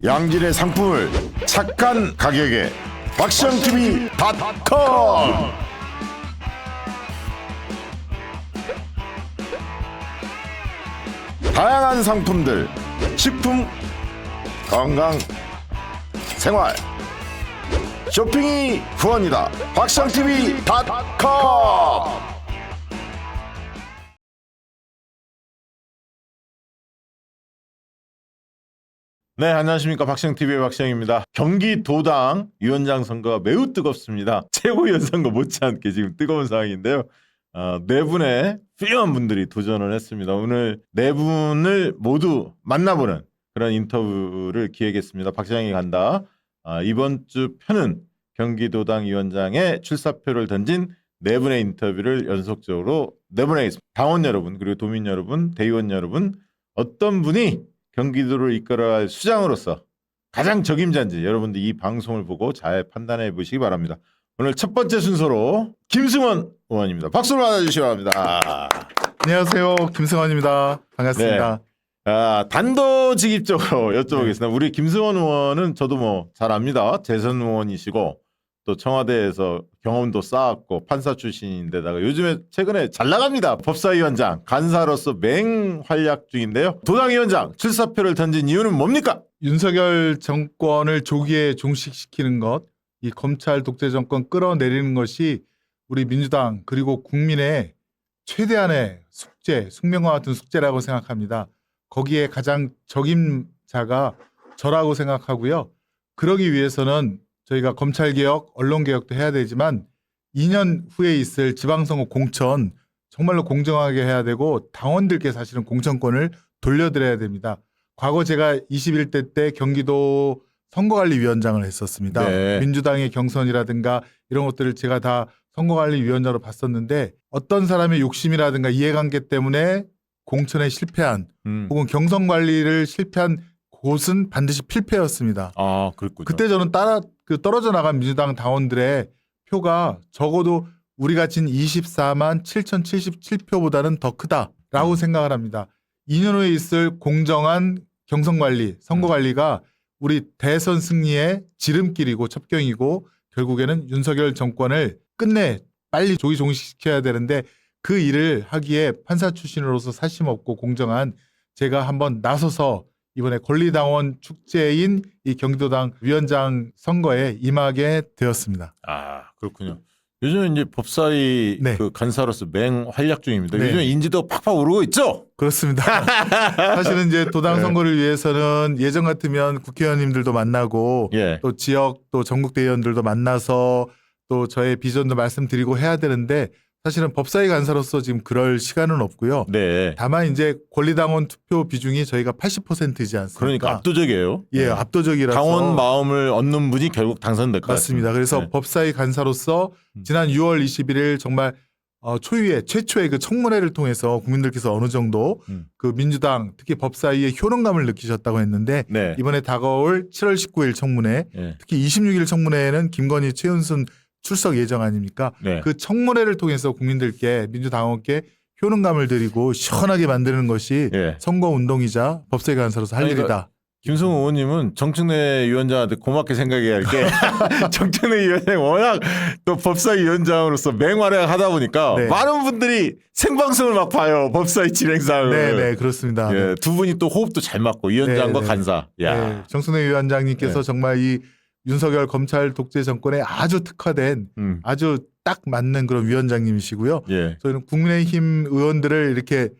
양질의 상품을 착한 가격에 박시영TV.com. 다양한 상품들, 식품, 건강, 생활, 쇼핑이 후원이다. 박시영TV.com. 네, 안녕하십니까. 박시영TV의 박시영입니다. 경기도당 위원장 선거가 매우 뜨겁습니다. 최고위원 선거 못지않게 지금 뜨거운 상황인데요. 네 분의 훌륭한 분들이 도전을 했습니다. 오늘 네 분을 모두 만나보는 그런 인터뷰를 기획했습니다. 박시영이 간다. 이번 주 편은 경기도당 위원장의 출사표를 던진 네 분의 인터뷰를 연속적으로 내보내겠습니다. 당원 여러분, 그리고 도민 여러분, 대의원 여러분, 어떤 분이 경기도를 이끌어갈 수장으로서 가장 적임자인지 여러분들 이 방송을 보고 잘 판단해 보시기 바랍니다. 오늘 첫 번째 순서로 김승원 의원입니다. 박수를 받아주시기 바랍니다. 안녕하세요. 김승원입니다. 반갑습니다. 네. 단도직입적으로 여쭤보겠습니다. 우리 김승원 의원은 저도 뭐 잘 압니다. 재선 의원이시고 또 청와대에서 경험도 쌓았고 판사 출신인데다가 요즘에 최근에 잘 나갑니다. 법사위원장, 간사로서 맹활약 중인데요. 도당위원장 출사표를 던진 이유는 뭡니까? 윤석열 정권을 조기에 종식시키는 것, 이 검찰 독재 정권 끌어내리는 것이 우리 민주당 그리고 국민의 최대한의 숙제, 숙명과 같은 숙제라고 생각합니다. 거기에 가장 적임자가 저라고 생각하고요. 그러기 위해서는 저희가 검찰개혁, 언론개혁도 해야 되지만 2년 후에 있을 지방선거 공천 정말로 공정하게 해야 되고 당원들께 사실은 공천권을 돌려드려야 됩니다. 과거 제가 21대 때 경기도 선거관리위원장을 했었습니다. 네. 민주당의 경선이라든가 이런 것들을 제가 다 선거관리위원장으로 봤었는데 어떤 사람의 욕심이라든가 이해관계 때문에 공천에 실패한 혹은 경선관리를 실패한 곳은 반드시 필패였습니다. 아, 그렇군요. 그때 저는 떨어져 나간 민주당 당원들의 표가 적어도 우리가 진 24만 7,077표보다는 더 크다라고 생각을 합니다. 2년 후에 있을 공정한 경선관리, 선거관리가 우리 대선 승리의 지름길이고 첩경이고 결국에는 윤석열 정권을 끝내 빨리 조기 종식시켜야 되는데 그 일을 하기에 판사 출신으로서 사심 없고 공정한 제가 한번 나서서 이번에 권리당원 축제인 이 경기도당 위원장 선거에 임하게 되었습니다. 아, 그렇군요. 요즘에 이제 법사위 네. 그 간사로서 맹활약 중입니다. 네. 요즘에 인지도 팍팍 오르고 있죠? 그렇습니다. 사실은 이제 도당 선거를 위해서는 예전 같으면 국회의원님들도 만나고 예. 또 지역 또 전국 대의원들도 만나서 또 저의 비전도 말씀드리고 해야 되는데 사실은 법사위 간사로서 지금 그럴 시간은 없고요. 네. 다만 이제 권리당원 투표 비중이 저희가 80%이지 않습니까? 그러니까 압도적이에요. 예, 네. 압도적이라서 당원 마음을 얻는 분이 결국 당선될 것 맞습니다. 같습니다. 그래서 네. 법사위 간사로서 지난 6월 21일 정말 최초의 그 청문회를 통해서 국민들께서 어느 정도 그 민주당 특히 법사위의 효능감을 느끼셨다고 했는데 네. 이번에 다가올 7월 19일 청문회 네. 특히 26일 청문회에는 김건희, 최은순 출석 예정 아닙니까? 네. 그 청문회를 통해서 국민들께 민주당원께 효능감을 드리고 시원하게 만드는 것이 예. 선거운동이자 법사위 간사로서 할 아니, 일이다. 김성호 의원님은 정청래 위원장한테 고맙게 생각해야 할 게 정청래 위원장이 워낙 또 법사위 위원장으로서 맹활약하다 보니까 네. 많은 분들이 생방송을 막 봐요. 법사위 진행상을. 네, 그렇습니다. 예, 두 분이 또 호흡도 잘 맞고 위원장과 네, 네. 간사. 야. 네, 정순회 위원장님께서 네. 정말 이 윤석열 검찰 독재 정권에 아주 특화된 아주 딱 맞는 그런 위원장님이시고요. 예. 저희는 국민의힘 의원들을 이렇게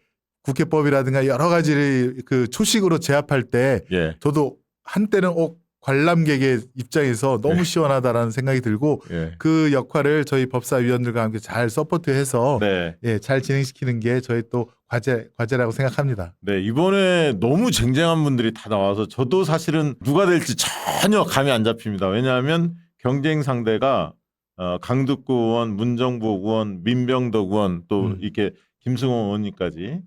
국회법이라든가 여러 가지를 그 초식으로 제압할 때 예. 저도 한때는 관람객의 입장에서 너무 네. 시원하다라는 생각이 들고 예. 그 역할을 저희 법사위원들과 함께 잘 서포트해서 네. 예, 잘 진행시키는 게 저희 또 과제라고 생각합니다. 네, 이번에 너무 쟁쟁한 분들이 다 나와서 저도 사실은 누가 될지 전혀 감이 안 잡힙니다. 왜냐하면 경쟁 상대가 강득구 의원, 문정복 의원, 민병덕 의원 또 이렇게 김승호 의원님까지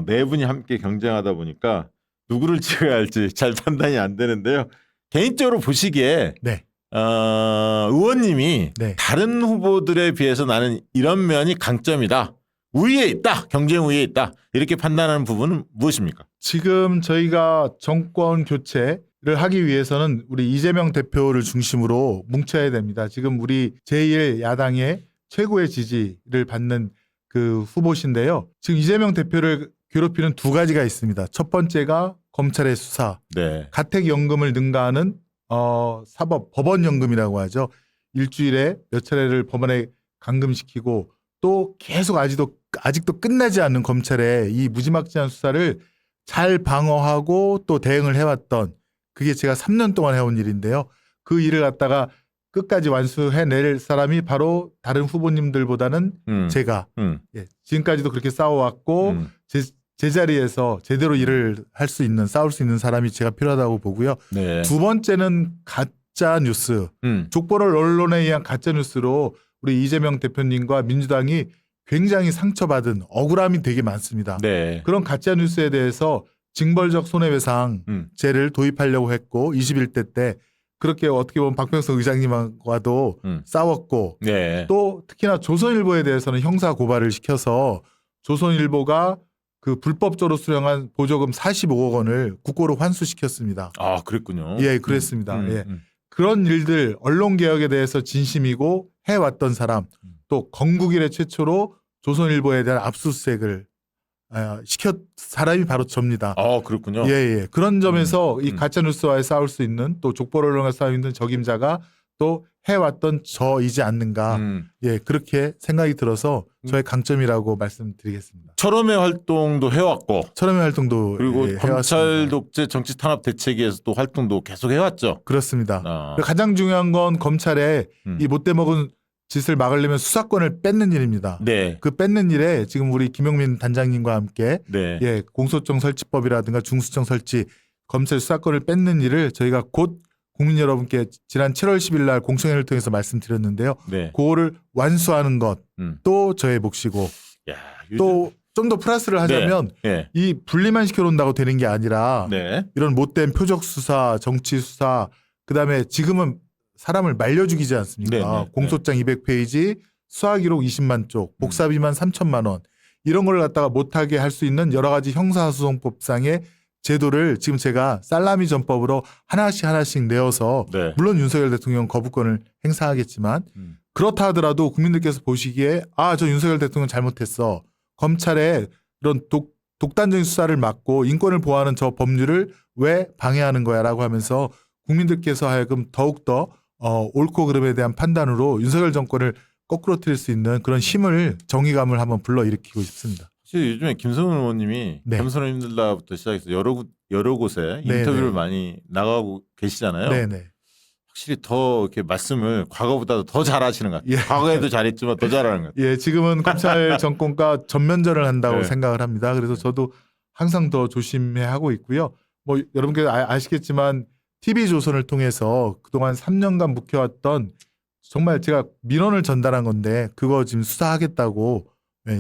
네 분이 함께 경쟁하다 보니까 누구를 찍어야 할지 잘 판단이 안 되는데요. 개인적으로 보시기에 네. 의원님이 네. 다른 후보들에 비해서 나는 이런 면이 강점이다. 우위에 있다. 경쟁 우위에 있다. 이렇게 판단하는 부분은 무엇입니까? 지금 저희가 정권 교체 하기 위해서는 우리 이재명 대표를 중심으로 뭉쳐야 됩니다. 지금 우리 제1야당의 최고의 지지를 받는 그 후보신데요. 지금 이재명 대표를 괴롭히는 두 가지가 있습니다. 첫 번째가 검찰의 수사, 네. 가택연금을 능가하는 법원연금이라고 하죠. 일주일에 몇 차례를 법원에 감금시키고 또 계속 아직도 끝나지 않는 검찰의 이 무지막지한 수사를 잘 방어하고 또 대응을 해왔던, 그게 제가 3년 동안 해온 일인데요. 그 일을 갖다가 끝까지 완수해낼 사람이 바로 다른 후보님들보다는 제가 예, 지금까지도 그렇게 싸워왔고 제 자리에서 제대로 일을 할 수 있는, 싸울 수 있는 사람이 제가 필요하다고 보고요. 네. 두 번째는 가짜 뉴스, 족보를 언론에 의한 가짜 뉴스로 우리 이재명 대표님과 민주당이 굉장히 상처받은 억울함이 되게 많습니다. 네. 그런 가짜 뉴스에 대해서 징벌적 손해배상제를 도입하려고 했고 21대 때 그렇게 어떻게 보면 박병석 의장님과도 싸웠고 네. 또 특히나 조선일보에 대해서는 형사 고발을 시켜서 조선일보가 그 불법적으로 수령한 보조금 45억 원을 국고로 환수시켰습니다. 아, 그랬군요. 예, 그랬습니다. 예. 그런 일들, 언론개혁에 대해서 진심이고 해왔던 사람, 또 건국 이래 최초로 조선일보에 대한 압수수색을 시켰 사람이 바로 접니다. 아, 그렇군요. 예, 예. 그런 점에서 이 가짜뉴스와의 싸울 수 있는, 또 족보를 언론과 싸울 수 있는 적임자가 또 해왔던 저이지 않는가. 예, 그렇게 생각이 들어서 저의 강점이라고 말씀드리겠습니다. 철험의 활동도 해왔고, 철험의 활동도 그리고 예, 검찰 해왔습니다. 독재 정치 탄압 대책에서 또 활동도 계속 해왔죠. 그렇습니다. 아. 가장 중요한 건 검찰에 이 못돼 먹은 짓을 막으려면 수사권을 뺏는 일입니다. 네. 그 뺏는 일에 지금 우리 김용민 단장님과 함께 네. 예, 공소장 설치법이라든가 중수청 설치, 검찰 수사권을 뺏는 일을 저희가 곧 국민 여러분께 지난 7월 10일 날 공청회를 통해서 말씀드렸는데요. 네. 그거를 완수하는 것도 저의 몫이고 야, 또 좀 더 플러스를 하자면 네. 이 분리만 시켜놓는다고 되는 게 아니라 네. 이런 못된 표적 수사, 정치 수사, 그다음에 지금은 사람을 말려 죽이지 않습니까? 네, 네, 공소장 200페이지, 수사기록 20만 쪽, 복사비만 3천만 원, 이런 걸 갖다가 못하게 할 수 있는 여러 가지 형사소송법상의 제도를 지금 제가 살라미 전법으로 하나씩 내어서 네. 물론 윤석열 대통령 거부권을 행사하겠지만 그렇다 하더라도 국민들께서 보시기에 저 윤석열 대통령 잘못했어. 검찰의 이런 독단적인 수사를 막고 인권을 보호하는 저 법률을 왜 방해하는 거야 라고 하면서 국민들께서 하여금 더욱더 옳고 그름에 대한 판단으로 윤석열 정권을 거꾸로 틀릴 수 있는 그런 힘을, 정의감을 한번 불러일으키고 싶습니다. 사실 요즘에 김성훈 의원님이 네. 겸손은 힘들다부터 시작해서 여러 곳에 네, 인터뷰를 네. 많이 나가고 계시잖아요. 네네. 확실히 더 이렇게 말씀을 과거보다도 더 잘하시는 것 같아요. 예. 과거에도 잘했지만 더 잘하는 것 같아요. 예, 지금은 검찰 정권과 전면전을 한다고 네. 생각을 합니다. 그래서 저도 항상 더 조심해 하고 있고요. 뭐 여러분께서 아시겠지만 TV조선을 통해서 그동안 3년간 묵혀왔던 정말 제가 민원을 전달한 건데 그거 지금 수사하겠다고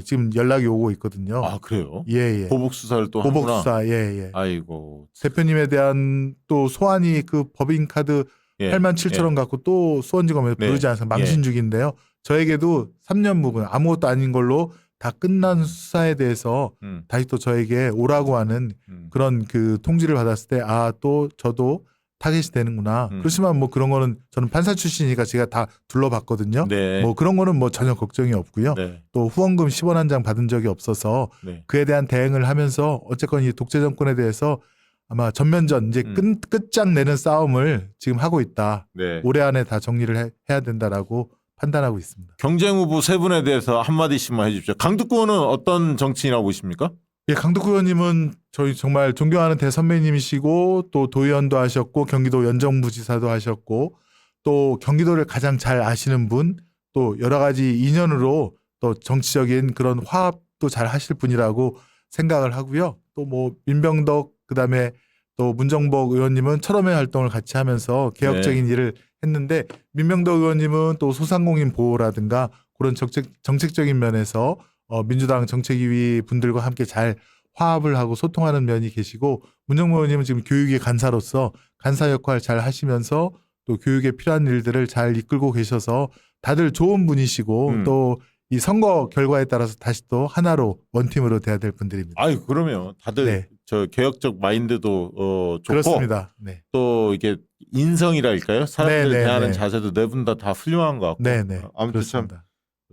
지금 연락이 오고 있거든요. 아, 그래요? 예, 예. 보복 수사를 또 하구나. 보복 수사, 예, 예. 아이고. 대표님에 대한 또 소환이 그 법인카드 예. 8만 7천 원 갖고 또 수원지검에 네. 부르지 않아서 망신 중인데요. 저에게도 3년 묵은 아무것도 아닌 걸로 다 끝난 수사에 대해서 다시 또 저에게 오라고 하는 그런 그 통지를 받았을 때 또 저도 타겟이 되는구나. 그렇지만 뭐 그런 거는 저는 판사 출신이니까 제가 다 둘러봤거든요. 네. 뭐 그런 거는 뭐 전혀 걱정이 없고요. 네. 또 후원금 10원 한 장 받은 적이 없어서 네. 그에 대한 대응을 하면서 어쨌건 이 독재 정권에 대해서 아마 전면전 이제 끝장내는 싸움을 지금 하고 있다. 네. 올해 안에 다 정리를 해야 된다라고 판단하고 있습니다. 경쟁 후보 세 분에 대해서 한마디씩만 해주십시오. 강두구는 어떤 정치인이라고 보십니까? 예, 강덕구 의원님은 저희 정말 존경하는 대선배님이시고 또 도의원도 하셨고 경기도 연정부지사도 하셨고 또 경기도를 가장 잘 아시는 분, 또 여러 가지 인연으로 또 정치적인 그런 화합도 잘 하실 분이라고 생각을 하고요. 또 뭐 민병덕 그다음에 또 문정복 의원님은 철험의 활동을 같이 하면서 개혁적인 일을 했는데 민병덕 의원님은 또 소상공인 보호라든가 그런 정책적인 면에서 민주당 정책위 분들과 함께 잘 화합을 하고 소통하는 면이 계시고 문정복 의원님은 지금 교육의 간사로서 간사 역할 잘 하시면서 또 교육에 필요한 일들을 잘 이끌고 계셔서 다들 좋은 분이시고 또 이 선거 결과에 따라서 다시 또 하나로 원팀으로 돼야 될 분들입니다. 아유, 그러면 다들 네. 저 개혁적 마인드도 좋고 그렇습니다. 네. 또 이게 인성이랄까요? 사람들 네, 대하는 네. 자세도 네 분 다 훌륭한 것 같고 네. 아무튼 참 그렇습니다.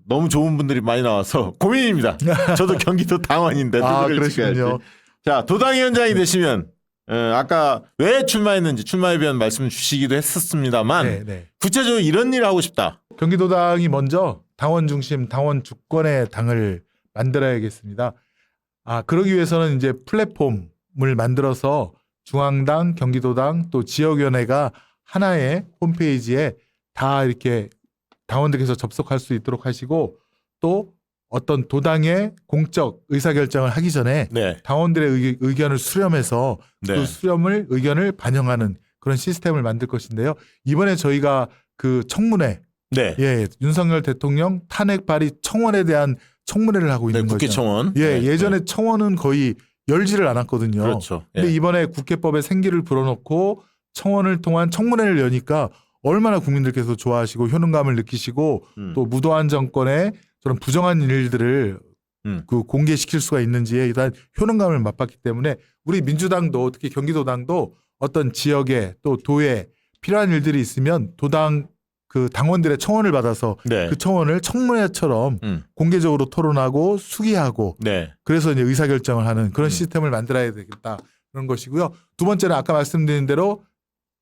너무 좋은 분들이 많이 나와서 고민입니다. 저도 경기도 당원인데 누구를 찍어야 할지. 그러시군요. 자, 도당위원장이 되시면 아까 왜 출마했는지 출마에 대한 말씀 주시기도 했었습니다만 네. 구체적으로 이런 일을 하고 싶다. 경기도당이 먼저 당원 중심, 당원 주권의 당을 만들어야겠습니다. 그러기 위해서는 이제 플랫폼을 만들어서 중앙당, 경기도당 또 지역위원회가 하나의 홈페이지에 다 이렇게 당원들께서 접속할 수 있도록 하시고 또 어떤 도당의 공적 의사결정을 하기 전에 네. 당원들의 의견을 수렴해서 네. 그 의견을 반영하는 그런 시스템을 만들 것인데요. 이번에 저희가 그 청문회, 네. 윤석열 대통령 탄핵 발의 청원에 대한 청문회를 하고 네, 있는 거죠. 국회 청원. 예전에 청원은 거의 열지를 않았거든요. 그렇죠. 근데 이번에 국회법에 생기를 불어넣고 청원을 통한 청문회를 여니까 얼마나 국민들께서 좋아하시고 효능감을 느끼시고 또 무도한 정권의 저런 부정한 일들을 그 공개시킬 수가 있는지에 일단 효능감을 맛봤기 때문에 우리 민주당도 특히 경기도당도 어떤 지역에 또 도에 필요한 일들이 있으면 도당 그 당원들의 청원을 받아서 네. 그 청원을 청문회처럼 공개적으로 토론하고 수기하고 네. 그래서 이제 의사결정을 하는 그런 시스템을 만들어야 되겠다 그런 것이고요. 두 번째는 아까 말씀드린 대로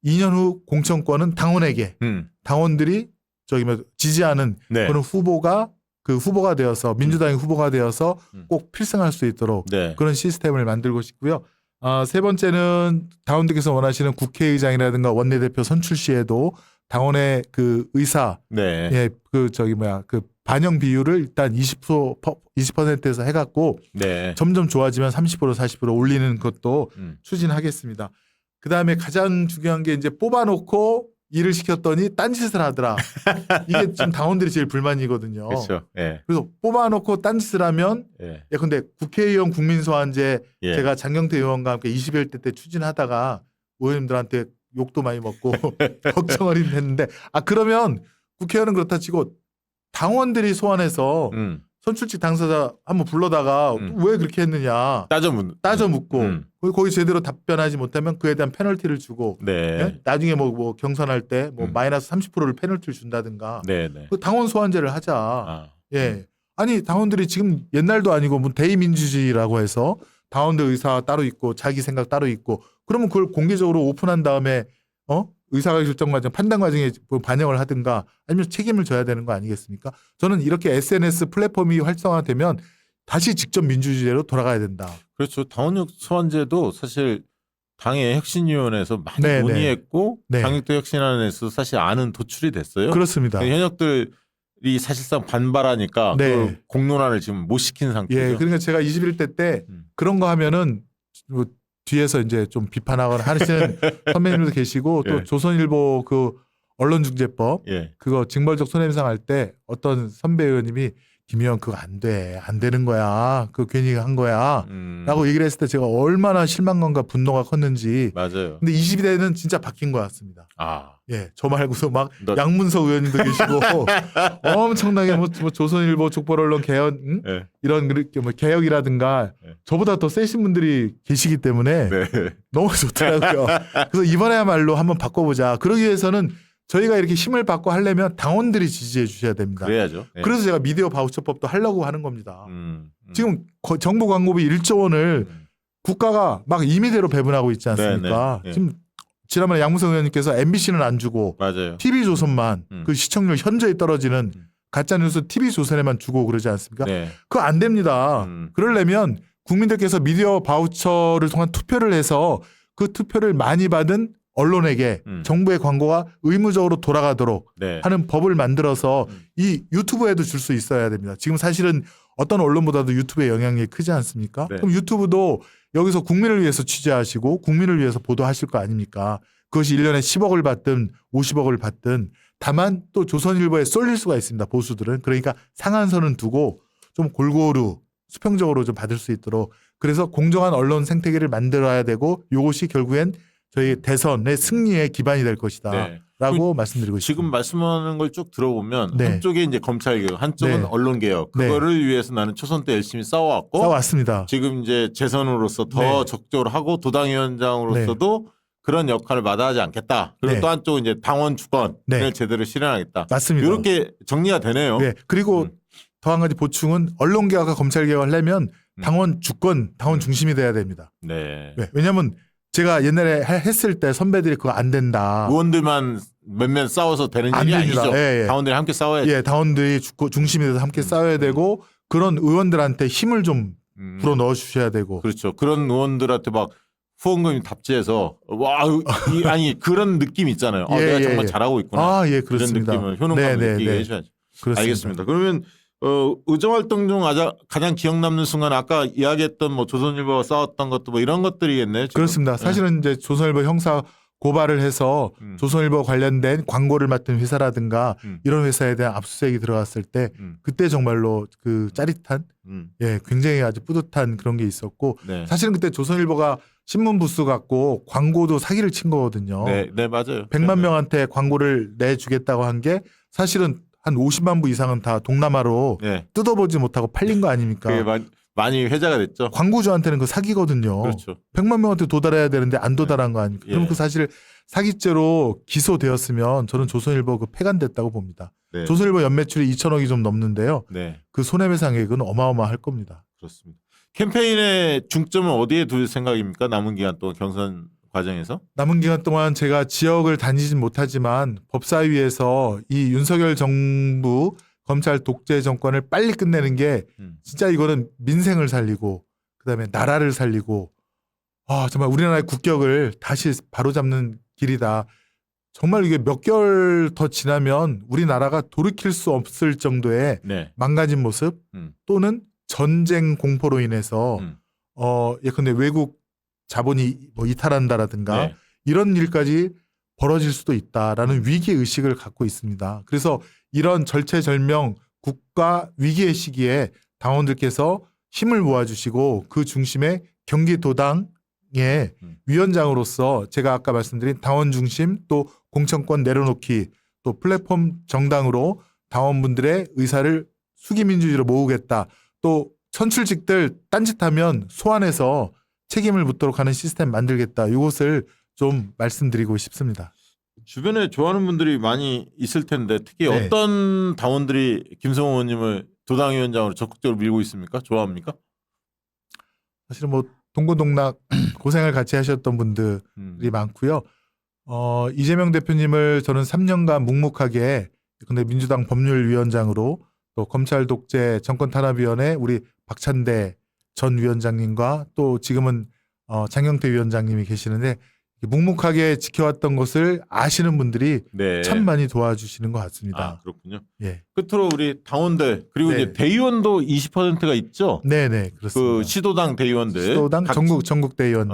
2년 후 공천권은 당원에게 당원들이 지지하는 네. 그런 후보가 되어서 민주당이 후보가 되어서 꼭 필승할 수 있도록 네. 그런 시스템을 만들고 싶고요. 세 번째는 당원들께서 원하시는 국회의장이라든가 원내대표 선출 시에도 당원의 그 의사, 네. 그 반영 비율을 일단 20%에서 해갖고 네. 점점 좋아지면 30% 40% 올리는 것도 추진하겠습니다. 그 다음에 가장 중요한 게 이제 뽑아놓고 일을 시켰더니 딴짓을 하더라. 이게 지금 당원들이 제일 불만이거든요. 그렇죠. 예. 그래서 뽑아놓고 딴짓을 하면 근데 국회의원 국민소환제 제가 장경태 의원과 함께 21대 때 추진하다가 의원님들한테 욕도 많이 먹고 걱정을 했는데 그러면 국회의원은 그렇다 치고 당원들이 소환해서 선출직 당사자 한번 불러다가 왜 그렇게 했느냐 따져 묻고 거기 제대로 답변하지 못하면 그에 대한 페널티를 주고 네. 나중에 뭐 경선할 때 뭐 마이너스 30%를 페널티를 준다든가 네. 그 당원 소환제를 하자. 아니 당원들이 지금 옛날도 아니고 뭐 대의민주주의라고 해서 당원들 의사 따로 있고 자기 생각 따로 있고 그러면 그걸 공개적으로 오픈한 다음에 의사결정 과정, 판단 과정에 반영을 하든가 아니면 책임을 져야 되는 거 아니겠습니까? 저는 이렇게 SNS 플랫폼이 활성화되면 다시 직접 민주주의로 돌아가야 된다. 그렇죠. 당원역 소환제도 사실 당의 혁신위원회에서 많이 논의했고 당역도 혁신안에서 사실 안은 도출이 됐어요. 그렇습니다. 현역들이 사실상 반발하니까 그 공론화를 지금 못 시킨 상태죠. 그러니까 제가 21대 때 그런 거 하면은 뭐 뒤에서 이제 좀 비판하거나 하시는 선배님들도 계시고 또 조선일보 그 언론중재법 그거 징벌적 손해배상 할 때 어떤 선배 의원님이 김 의원 그거 안 되는 거야. 그거 괜히 한 거야. 라고 얘기를 했을 때 제가 얼마나 실망감과 분노가 컸는지. 맞아요. 근데 22대는 진짜 바뀐 것 같습니다. 저 말고서 막 양문석 의원님도 계시고 엄청나게 뭐 조선일보 족벌언론 개혁 이런 뭐 개혁이라든가 저보다 더 세신 분들이 계시기 때문에 너무 좋더라고요. 그래서 이번에야말로 한번 바꿔보자. 그러기 위해서는 저희가 이렇게 힘을 받고 하려면 당원들이 지지해 주셔야 됩니다. 그래야죠. 그래서 제가 미디어 바우처법도 하려고 하는 겁니다. 지금 정부 광고비 1조 원을 국가가 막 임의대로 배분하고 있지 않습니까? 지금 지난번에 양무성 의원님께서 MBC는 안 주고 TV조선만 그 시청률 현저히 떨어지는 가짜뉴스 TV조선에만 주고 그러지 않습니까? 그거 안 됩니다. 그러려면 국민들께서 미디어 바우처를 통한 투표를 해서 그 투표를 많이 받은 언론에게 정부의 광고가 의무적으로 돌아가도록 하는 법을 만들어서 이 유튜브에도 줄 수 있어야 됩니다. 지금 사실은 어떤 언론보다도 유튜브의 영향력이 크지 않습니까? 그럼 유튜브도 여기서 국민을 위해서 취재하시고 국민을 위해서 보도하실 거 아닙니까? 그것이 1년에 10억을 받든 50억을 받든 다만 또 조선일보에 쏠릴 수가 있습니다. 보수들은. 그러니까 상한선은 두고 좀 골고루 수평적으로 좀 받을 수 있도록 그래서 공정한 언론 생태계를 만들어야 되고 이것이 결국엔 저희 대선의 승리의 기반이 될 것이다. 말씀드리고 지금 싶습니다. 말씀하는 걸 쭉 들어보면 네. 한쪽에 이제 검찰 개혁, 한쪽은 네. 언론 개혁. 네. 그거를 위해서 나는 초선 때 열심히 싸워왔고 싸워왔습니다. 지금 이제 재선으로서 더 네. 적극적으로 하고 도당위원장으로서도 그런 역할을 마다하지 않겠다. 그리고 네. 또 한쪽은 이제 당원 주권을 네. 제대로 실현하겠다. 맞습니다. 이렇게 정리가 되네요. 네. 그리고 음. 더 한 가지 보충은 언론 개혁과 검찰 개혁을 하려면 당원 주권, 당원 중심이 돼야 됩니다. 네. 네. 왜냐하면 제가 옛날에 했을 때 선배들이 그거 안 된다. 의원들만 몇몇 싸워서 되는 안 일이 됩니다. 아니죠. 예, 예. 당원들이 함께 싸워야지. 예, 당원들이 중심이 돼서 함께 싸워야 되고 그런 의원들한테 힘을 좀 불어 넣어 주셔야 되고. 그렇죠. 그런 의원들한테 막 후원금 답지해서 와, 아니 그런 느낌 있잖아요. 예, 내가 예, 정말 예. 잘하고 있구나. 아, 예, 이런 그렇습니다. 느낌을 효능감을 느끼게 해줘야죠. 그렇습니다. 알겠습니다. 그러면 의정활동 중 가장 기억 남는 순간 아까 이야기했던 뭐 조선일보와 싸웠던 것도 뭐 이런 것들이겠네요. 지금. 그렇습니다. 사실은 이제 조선일보 형사 고발을 해서 조선일보 관련된 광고를 맡은 회사라든가 이런 회사에 대한 압수수색이 들어갔을 때 그때 정말로 그 짜릿한 예, 굉장히 아주 뿌듯한 그런 게 있었고 네. 사실은 그때 조선일보가 신문 부수 갖고 광고도 사기를 친 거거든요. 네, 네 맞아요. 100만 명한테 광고를 내주겠다고 한 게 사실은 한 50만 부 이상은 다 동남아로 네. 뜯어보지 못하고 팔린 거 아닙니까? 그게 많이 회자가 됐죠. 광고주한테는 그 사기거든요. 그렇죠. 100만 명한테 도달해야 되는데 안 도달한 거 아닙니까? 예. 그럼 그 사실 사기죄로 기소되었으면 저는 조선일보 그 폐간됐다고 봅니다. 네. 조선일보 연매출이 2천억이 좀 넘는데요. 네, 그 손해배상액은 어마어마할 겁니다. 그렇습니다. 캠페인의 중점은 어디에 둘 생각입니까? 남은 기간 동안 경선 과정에서? 남은 기간 동안 제가 지역을 다니진 못하지만 법사위에서 이 윤석열 정부 검찰 독재 정권을 빨리 끝내는 게 진짜 이거는 민생을 살리고 그다음에 나라를 살리고 정말 우리나라의 국격을 다시 바로잡는 길이다. 정말 이게 몇 개월 더 지나면 우리나라가 돌이킬 수 없을 정도의 네. 망가진 모습 또는 전쟁 공포로 인해서 예컨대 외국 자본이 뭐 이탈한다라든가 네. 이런 일까지 벌어질 수도 있다라는 위기 의식을 갖고 있습니다. 그래서 이런 절체절명 국가 위기의 시기에 당원들께서 힘을 모아주시고 그 중심에 경기도당의 위원장으로서 제가 아까 말씀드린 당원 중심 또 공천권 내려놓기 또 플랫폼 정당으로 당원분들의 의사를 수기민주주의로 모으겠다. 또 선출직들 딴짓하면 소환해서 책임을 묻도록 하는 시스템 만들겠다. 이것을 좀 말씀드리고 싶습니다. 주변에 좋아하는 분들이 많이 있을 텐데 특히 네. 어떤 당원들이 김성호 의원님을 도당위원장으로 적극적으로 밀고 있습니까? 좋아합니까? 사실은 뭐 동고동락 고생을 같이 하셨던 분들이 많고요. 이재명 대표님을 저는 3년간 묵묵하게 근데 민주당 법률위원장으로 또 검찰 독재 정권 탄압위원회 우리 박찬대 전 위원장님과 또 지금은 장경태 위원장님이 계시는데 묵묵하게 지켜왔던 것을 아시는 분들이 네. 참 많이 도와주시는 것 같습니다. 아, 그렇군요. 예, 끝으로 우리 당원들 그리고 네. 이제 대의원도 20%가 있죠. 네네 그렇습니다. 그 시도당 대의원들, 시도당 각- 전국 대의원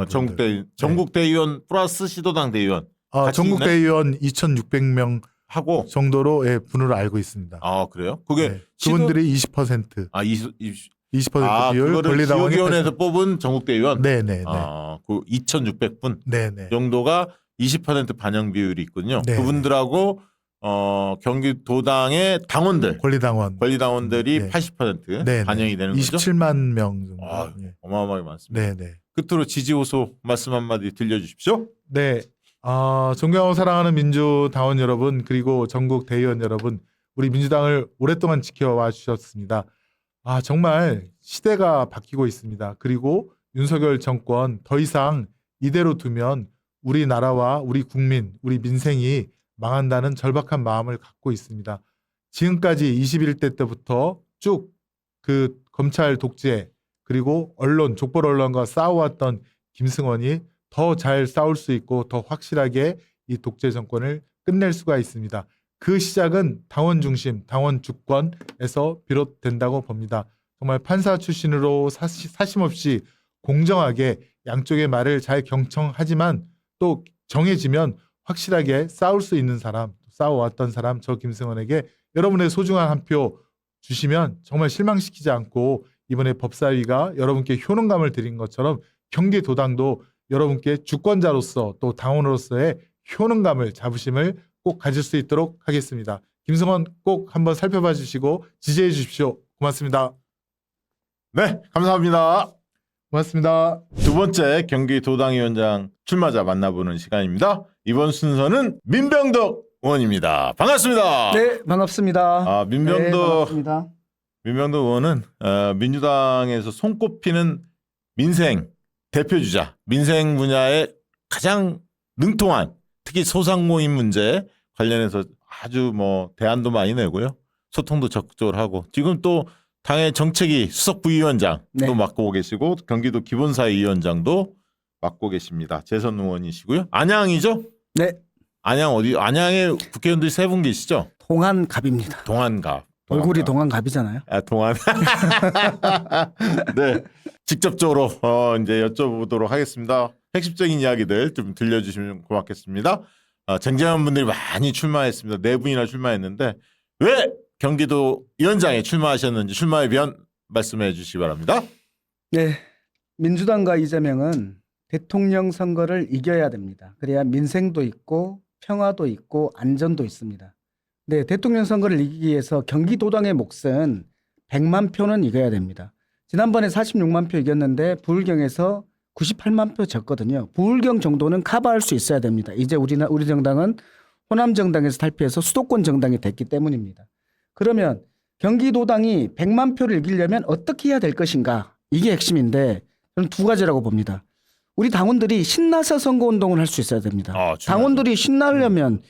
전국 대의원 플러스 시도당 대의원 같이 전국 있네? 대의원 2,600명 하고 정도로 분으로 알고 있습니다. 아 그래요? 그게 네. 그분들이 20% 20% 비율 그거를 권리당원이 지역위원회에서 뽑은 전국 대의원 네네네 그 2,600분 네네 정도가 20% 반영 비율이 있군요. 네. 그분들하고 경기도당의 당원들 권리당원들이 네. 80% 네, 반영이 되는 거죠. 27만 명 정도. 아, 예. 어마어마하게 많습니다. 네네. 끝으로 지지 호소 말씀 한마디 들려주십시오. 네. 존경하고 사랑하는 민주당원 여러분 그리고 전국 대의원 여러분 우리 민주당을 오랫동안 지켜와 주셨습니다. 정말 시대가 바뀌고 있습니다. 그리고 윤석열 정권 더 이상 이대로 두면 우리나라와 우리 국민, 우리 민생이 망한다는 절박한 마음을 갖고 있습니다. 지금까지 21대 때부터 쭉 그 검찰 독재 그리고 언론, 족벌 언론과 싸워왔던 김승원이 더 잘 싸울 수 있고 더 확실하게 이 독재 정권을 끝낼 수가 있습니다. 그 시작은 당원 중심, 당원 주권에서 비롯된다고 봅니다. 정말 판사 출신으로 사심 없이 공정하게 양쪽의 말을 잘 경청하지만 또 정해지면 확실하게 싸울 수 있는 사람, 싸워왔던 사람 저 김승원에게 여러분의 소중한 한 표 주시면 정말 실망시키지 않고 이번에 법사위가 여러분께 효능감을 드린 것처럼 경기도당도 여러분께 주권자로서 또 당원으로서의 효능감을 자부심을 꼭 가질 수 있도록 하겠습니다. 김승원 꼭 한번 살펴봐 주시고 지지해 주십시오. 고맙습니다. 네, 감사합니다. 고맙습니다. 두 번째 경기도당위원장 출마자 만나보는 시간입니다. 이번 순서는 민병덕 의원입니다. 반갑습니다. 네, 반갑습니다. 네, 반갑습니다. 민병덕 의원은 민주당에서 손꼽히는 민생 대표주자, 민생 분야에 가장 능통한 특히 소상공인 문제 관련해서 아주 뭐 대안도 많이 내고요. 소통도 적극적으로 하고 지금 또 당의 정책위 수석 부위원장도 네. 맡고 계시고 경기도 기본사회위원장도 맡고 계십니다. 재선 의원이시고요. 안양이죠? 네, 안양 어디? 안양에 국회의원들이 세 분 계시죠? 동안갑입니다. 동안갑. 얼굴이 동안갑이잖아요. 아, 동안. 네. 직접적으로 이제 여쭤보도록 하겠습니다. 핵심적인 이야기들 좀 들려주시면 고맙겠습니다. 쟁쟁한 분들이 많이 출마했습니다. 네 분이나 출마했는데 왜 경기도 위원장에 출마하셨는지 출마의 변 말씀해 주시기 바랍니다. 네, 민주당과 이재명은 대통령 선거를 이겨야 됩니다. 그래야 민생도 있고 평화도 있고 안전도 있습니다. 네, 대통령 선거를 이기기 위해서 경기도당의 몫은 100만 표는 이겨야 됩니다. 지난번에 46만 표 이겼는데 부울경에서 98만 표 졌거든요. 부울경 정도는 커버할 수 있어야 됩니다. 이제 우리 정당은 호남 정당에서 탈피해서 수도권 정당이 됐기 때문입니다. 그러면 경기도당이 100만 표를 이기려면 어떻게 해야 될 것인가? 이게 핵심인데 저는 두 가지라고 봅니다. 우리 당원들이 신나서 선거운동을 할 수 있어야 됩니다. 당원들이 신나려면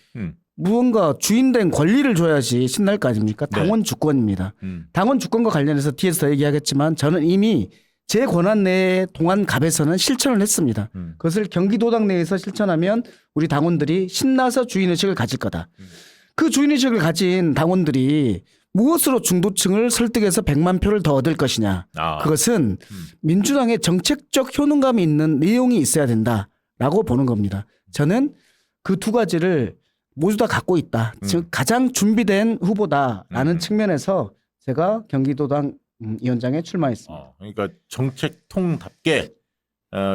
무언가 주인된 권리를 줘야지 신날 거 아닙니까? 당원 주권입니다. 당원 주권과 관련해서 뒤에서 더 얘기하겠지만 저는 이미 제 권한 내에 동안갑에서는 실천을 했습니다. 그것을 경기도당 내에서 실천하면 우리 당원들이 신나서 주인의식을 가질 거다. 그 주인의식을 가진 당원들이 무엇으로 중도층을 설득해서 100만 표를 더 얻을 것이냐. 그것은 민주당의 정책적 효능감이 있는 내용이 있어야 된다라고 보는 겁니다. 저는 그 두 가지를 모두 다 갖고 있다. 즉 가장 준비된 후보다라는 측면에서 제가 경기도당 위원장에 출마했습니다. 그러니까 정책통답게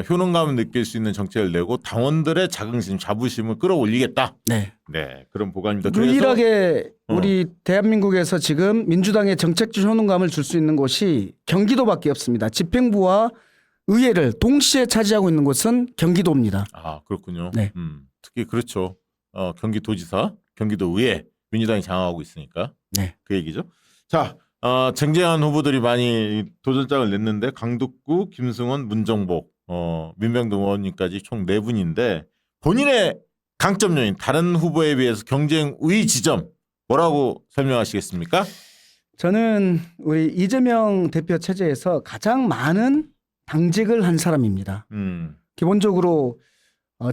효능감을 느낄 수 있는 정책을 내고 당원들의 자긍심, 자부심을 끌어올리겠다. 네. 네, 그런 보관입니다. 유일하게 우리 대한민국에서 지금 민주당의 정책적 효능감을 줄 수 있는 곳이 경기도밖에 없습니다. 집행부와 의회를 동시에 차지하고 있는 곳은 경기도입니다. 아, 그렇군요. 네. 특히 그렇죠. 경기도지사, 경기도의회 민주당이 장악하고 있으니까. 네. 그 얘기죠. 자, 쟁쟁한 후보들이 많이 도전장을 냈는데 강북구, 김승원, 문정복, 민병덕 의원님까지 총 4분인데 본인의 강점 요인 다른 후보에 비해서 경쟁 우위 지점 뭐라고 설명하시겠습니까? 저는 우리 이재명 대표 체제에서 가장 많은 당직을 한 사람입니다. 기본적으로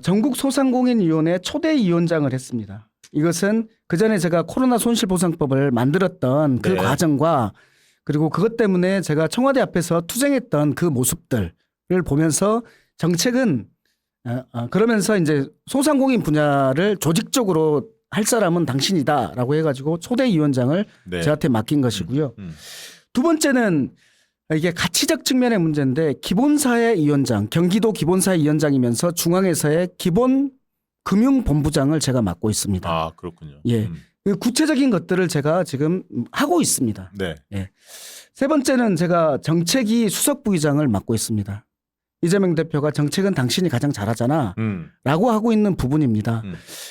전국 소상공인위원회 초대위원장을 했습니다. 이것은 그전에 제가 코로나 손실보상법을 만들었던 그 네. 과정과 그리고 그것 때문에 제가 청와대 앞에서 투쟁했던 그 모습들을 보면서 정책은 그러면서 이제 소상공인 분야를 조직적으로 할 사람은 당신이다라고 해가지고 초대위원장을 네. 저한테 맡긴 것이고요. 두 번째는 이게 가치적 측면의 문제인데 기본사회위원장, 경기도 기본사회위원장이면서 중앙에서의 기본 금융본부장을 제가 맡고 있습니다. 아, 그렇군요. 예. 구체적인 것들을 제가 지금 하고 있습니다. 네. 예. 세 번째는 제가 정책위 수석부의장을 맡고 있습니다. 이재명 대표가 정책은 당신이 가장 잘하잖아 라고 하고 있는 부분입니다.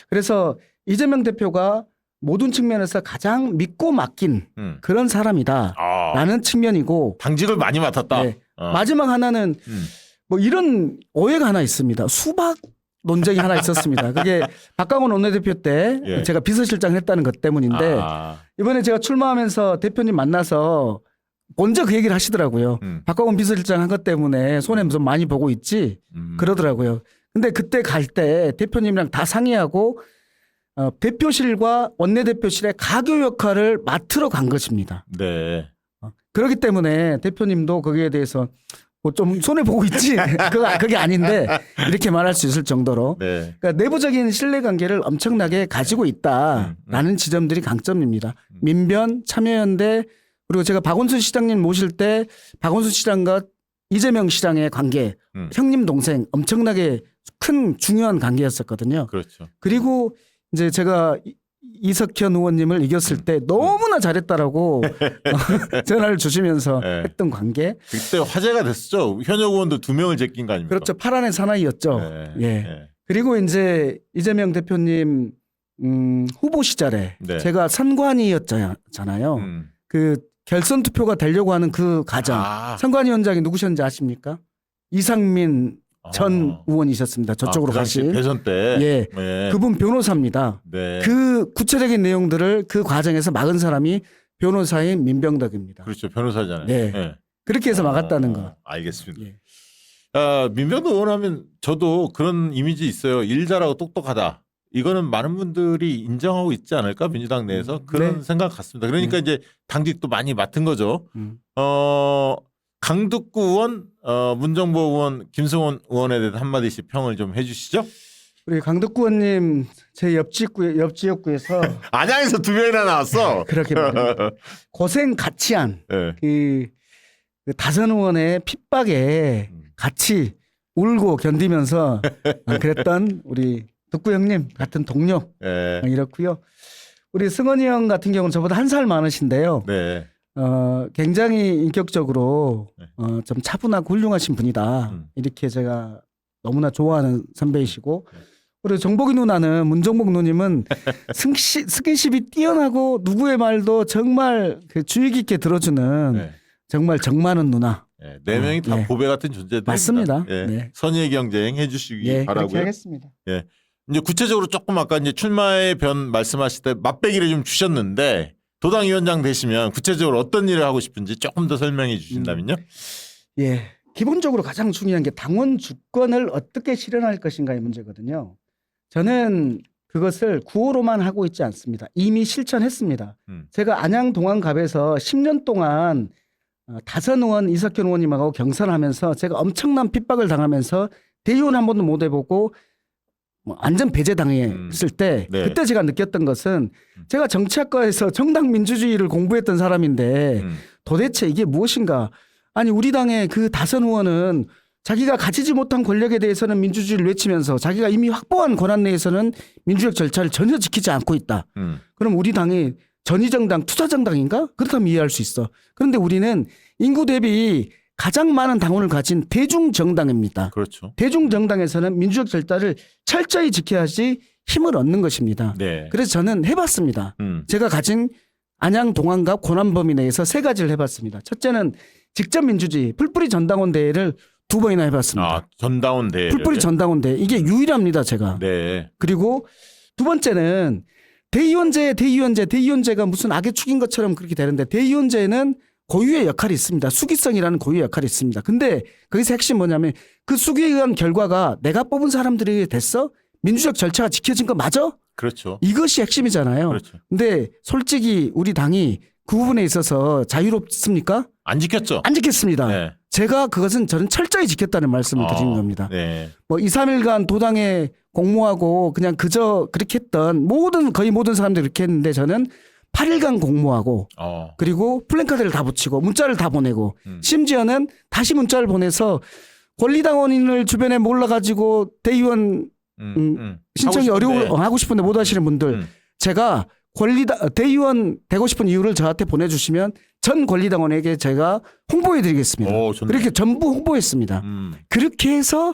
그래서 이재명 대표가 모든 측면에서 가장 믿고 맡긴 그런 사람이다 라는 측면이고 당직을 많이 맡았다. 네. 마지막 하나는 뭐 이런 오해가 하나 있습니다. 수박 논쟁이 하나 있었습니다. 그게 박강원 원내대표 때 예. 제가 비서실장을 했다는 것 때문인데 이번에 제가 출마하면서 대표님 만나서 먼저 그 얘기를 하시더라고요. 박강원 비서실장 한 것 때문에 손해 좀 많이 보고 있지 그러더라고요. 근데 그때 갈 때 대표님이랑 다 상의하고 대표실과 원내대표실의 가교 역할을 맡으러 간 것입니다. 네. 그렇기 때문에 대표님도 거기에 대해서 뭐 좀 손해 보고 있지 그게 아닌데 이렇게 말할 수 있을 정도로 네. 그러니까 내부적인 신뢰관계를 엄청나게 가지고 있다라는 지점들이 강점입니다. 민변, 참여연대 그리고 제가 박원순 시장님 모실 때 박원순 시장과 이재명 시장의 관계 형님 동생 엄청나게 큰 중요한 관계였었거든요. 그렇죠. 그리고 이제 제가 이석현 의원님을 이겼을 때 너무나 잘했다라고 전화를 주시면서 네. 했던 관계. 그때 화제가 됐었죠. 현역 의원들 2명을 제낀 거 아닙니까? 그렇죠. 파란의 사나이였죠. 네. 예. 네. 그리고 이제 이재명 대표님 후보 시절에 네. 제가 선관위였잖아요. 그 결선 투표가 되려고 하는 그 과정. 아. 선관위원장이 누구셨는지 아십니까? 이상민 전 의원이셨습니다. 저쪽으로 그 당시 가신. 대선 때. 예. 네. 그분 변호사입니다. 네. 그 구체적인 내용들을 그 과정에서 막은 사람이 변호사인 민병덕입니다. 그렇죠. 변호사잖아요. 네. 그렇게 해서 막았다는 거. 알겠습니다. 예. 민병도 의원하면 저도 그런 이미지 있어요. 일 잘하고 똑똑하다. 이거는 많은 분들이 인정하고 있지 않을까 민주당 내에서 그런 네. 생각 같습니다. 그러니까 이제 당직도 많이 맡은 거죠. 강북구 의원, 문정보 의원, 김승원 의원에 대해서 한마디씩 평을 좀 해주시죠. 우리 강덕구 의원님 제 옆 지역구에서 안양에서 2명이나 나왔어. 그렇게 말합니다. 고생 같이 한 네. 그 다선 의원의 핍박에 같이 울고 견디면서 그랬던 우리 덕구 형님 같은 동료 네. 이렇고요. 우리 승원이 형 같은 경우는 저보다 한 살 많으신데요. 네. 굉장히 인격적으로 네. 좀 차분하고 훌륭하신 분이다. 이렇게 제가 너무나 좋아하는 선배이시고 우리 정복이 누나는 문정복 누님은 스킨십이 뛰어나고 누구의 말도 정말 그 주의 깊게 들어주는 네. 정말 정 많은 누나. 네. 4명이 다 예. 보배 같은 존재들입니다. 맞습니다. 예. 네. 선의의 경쟁 해주시기 예, 그렇게 바라고요. 하겠습니다. 예. 이제 구체적으로 조금 아까 이제 출마의 변 말씀하실 때 맛배기를 좀 주셨는데 도당위원장 되시면 구체적으로 어떤 일을 하고 싶은지 조금 더 설명해 주신다면요. 예. 기본적으로 가장 중요한 게 당원 주권을 어떻게 실현할 것인가의 문제거든요. 저는 그것을 구호로만 하고 있지 않습니다. 이미 실천했습니다. 제가 안양 동안갑에서 10년 동안 다선 의원 이석현 의원님하고 경선하면서 제가 엄청난 핍박을 당하면서 대의원 한 번도 못 해보고 완전 배제당했을 때 네. 그때 제가 느꼈던 것은 제가 정치학과에서 정당 민주주의를 공부했던 사람인데 도대체 이게 무엇인가. 아니 우리 당의 그 다선 의원은 자기가 가지지 못한 권력에 대해서는 민주주의를 외치면서 자기가 이미 확보한 권한 내에서는 민주적 절차를 전혀 지키지 않고 있다. 그럼 우리 당이 전위정당 투자정당인가? 그렇다면 이해할 수 있어. 그런데 우리는 인구 대비 가장 많은 당원을 가진 대중정당입니다. 그렇죠. 대중정당에서는 민주적 절차를 철저히 지켜야지 힘을 얻는 것입니다. 네. 그래서 저는 해봤습니다. 제가 가진 안양 동안갑 권한범위 내에서 3가지를 해봤습니다. 첫째는 직접 민주주의 풀뿌리 전당원 대회를 2번이나 해봤습니다. 아, 전당원 대회. 풀뿌리 전당원 대회 이게 유일합니다. 제가. 네. 그리고 두 번째는 대의원제가 무슨 악의 축인 것처럼 그렇게 되는데 대의원제는 고유의 역할이 있습니다. 수기성이라는 고유의 역할이 있습니다. 근데 거기서 핵심 뭐냐면 그 수기에 의한 결과가 내가 뽑은 사람들이 됐어? 민주적 절차가 지켜진 거 맞아? 그렇죠. 이것이 핵심이잖아요. 그렇죠. 근데 솔직히 우리 당이 그 부분에 있어서 자유롭습니까? 안 지켰죠. 안 지켰습니다. 네. 제가 그것은 저는 철저히 지켰다는 말씀을 드리는 겁니다. 네. 뭐 2, 3일간 도당에 공모하고 그냥 그저 그렇게 했던 거의 모든 사람들이 그렇게 했는데 저는 8일간 공모하고 그리고 플랜카드를 다 붙이고 문자를 다 보내고 심지어는 다시 문자를 보내서 권리당원인을 주변에 몰라가지고 대의원 신청이 하고 싶은데 못 하시는 분들 제가 대의원 되고 싶은 이유를 저한테 보내주시면 전 권리당원에게 제가 홍보해드리겠습니다. 그렇게 전부 홍보했습니다. 그렇게 해서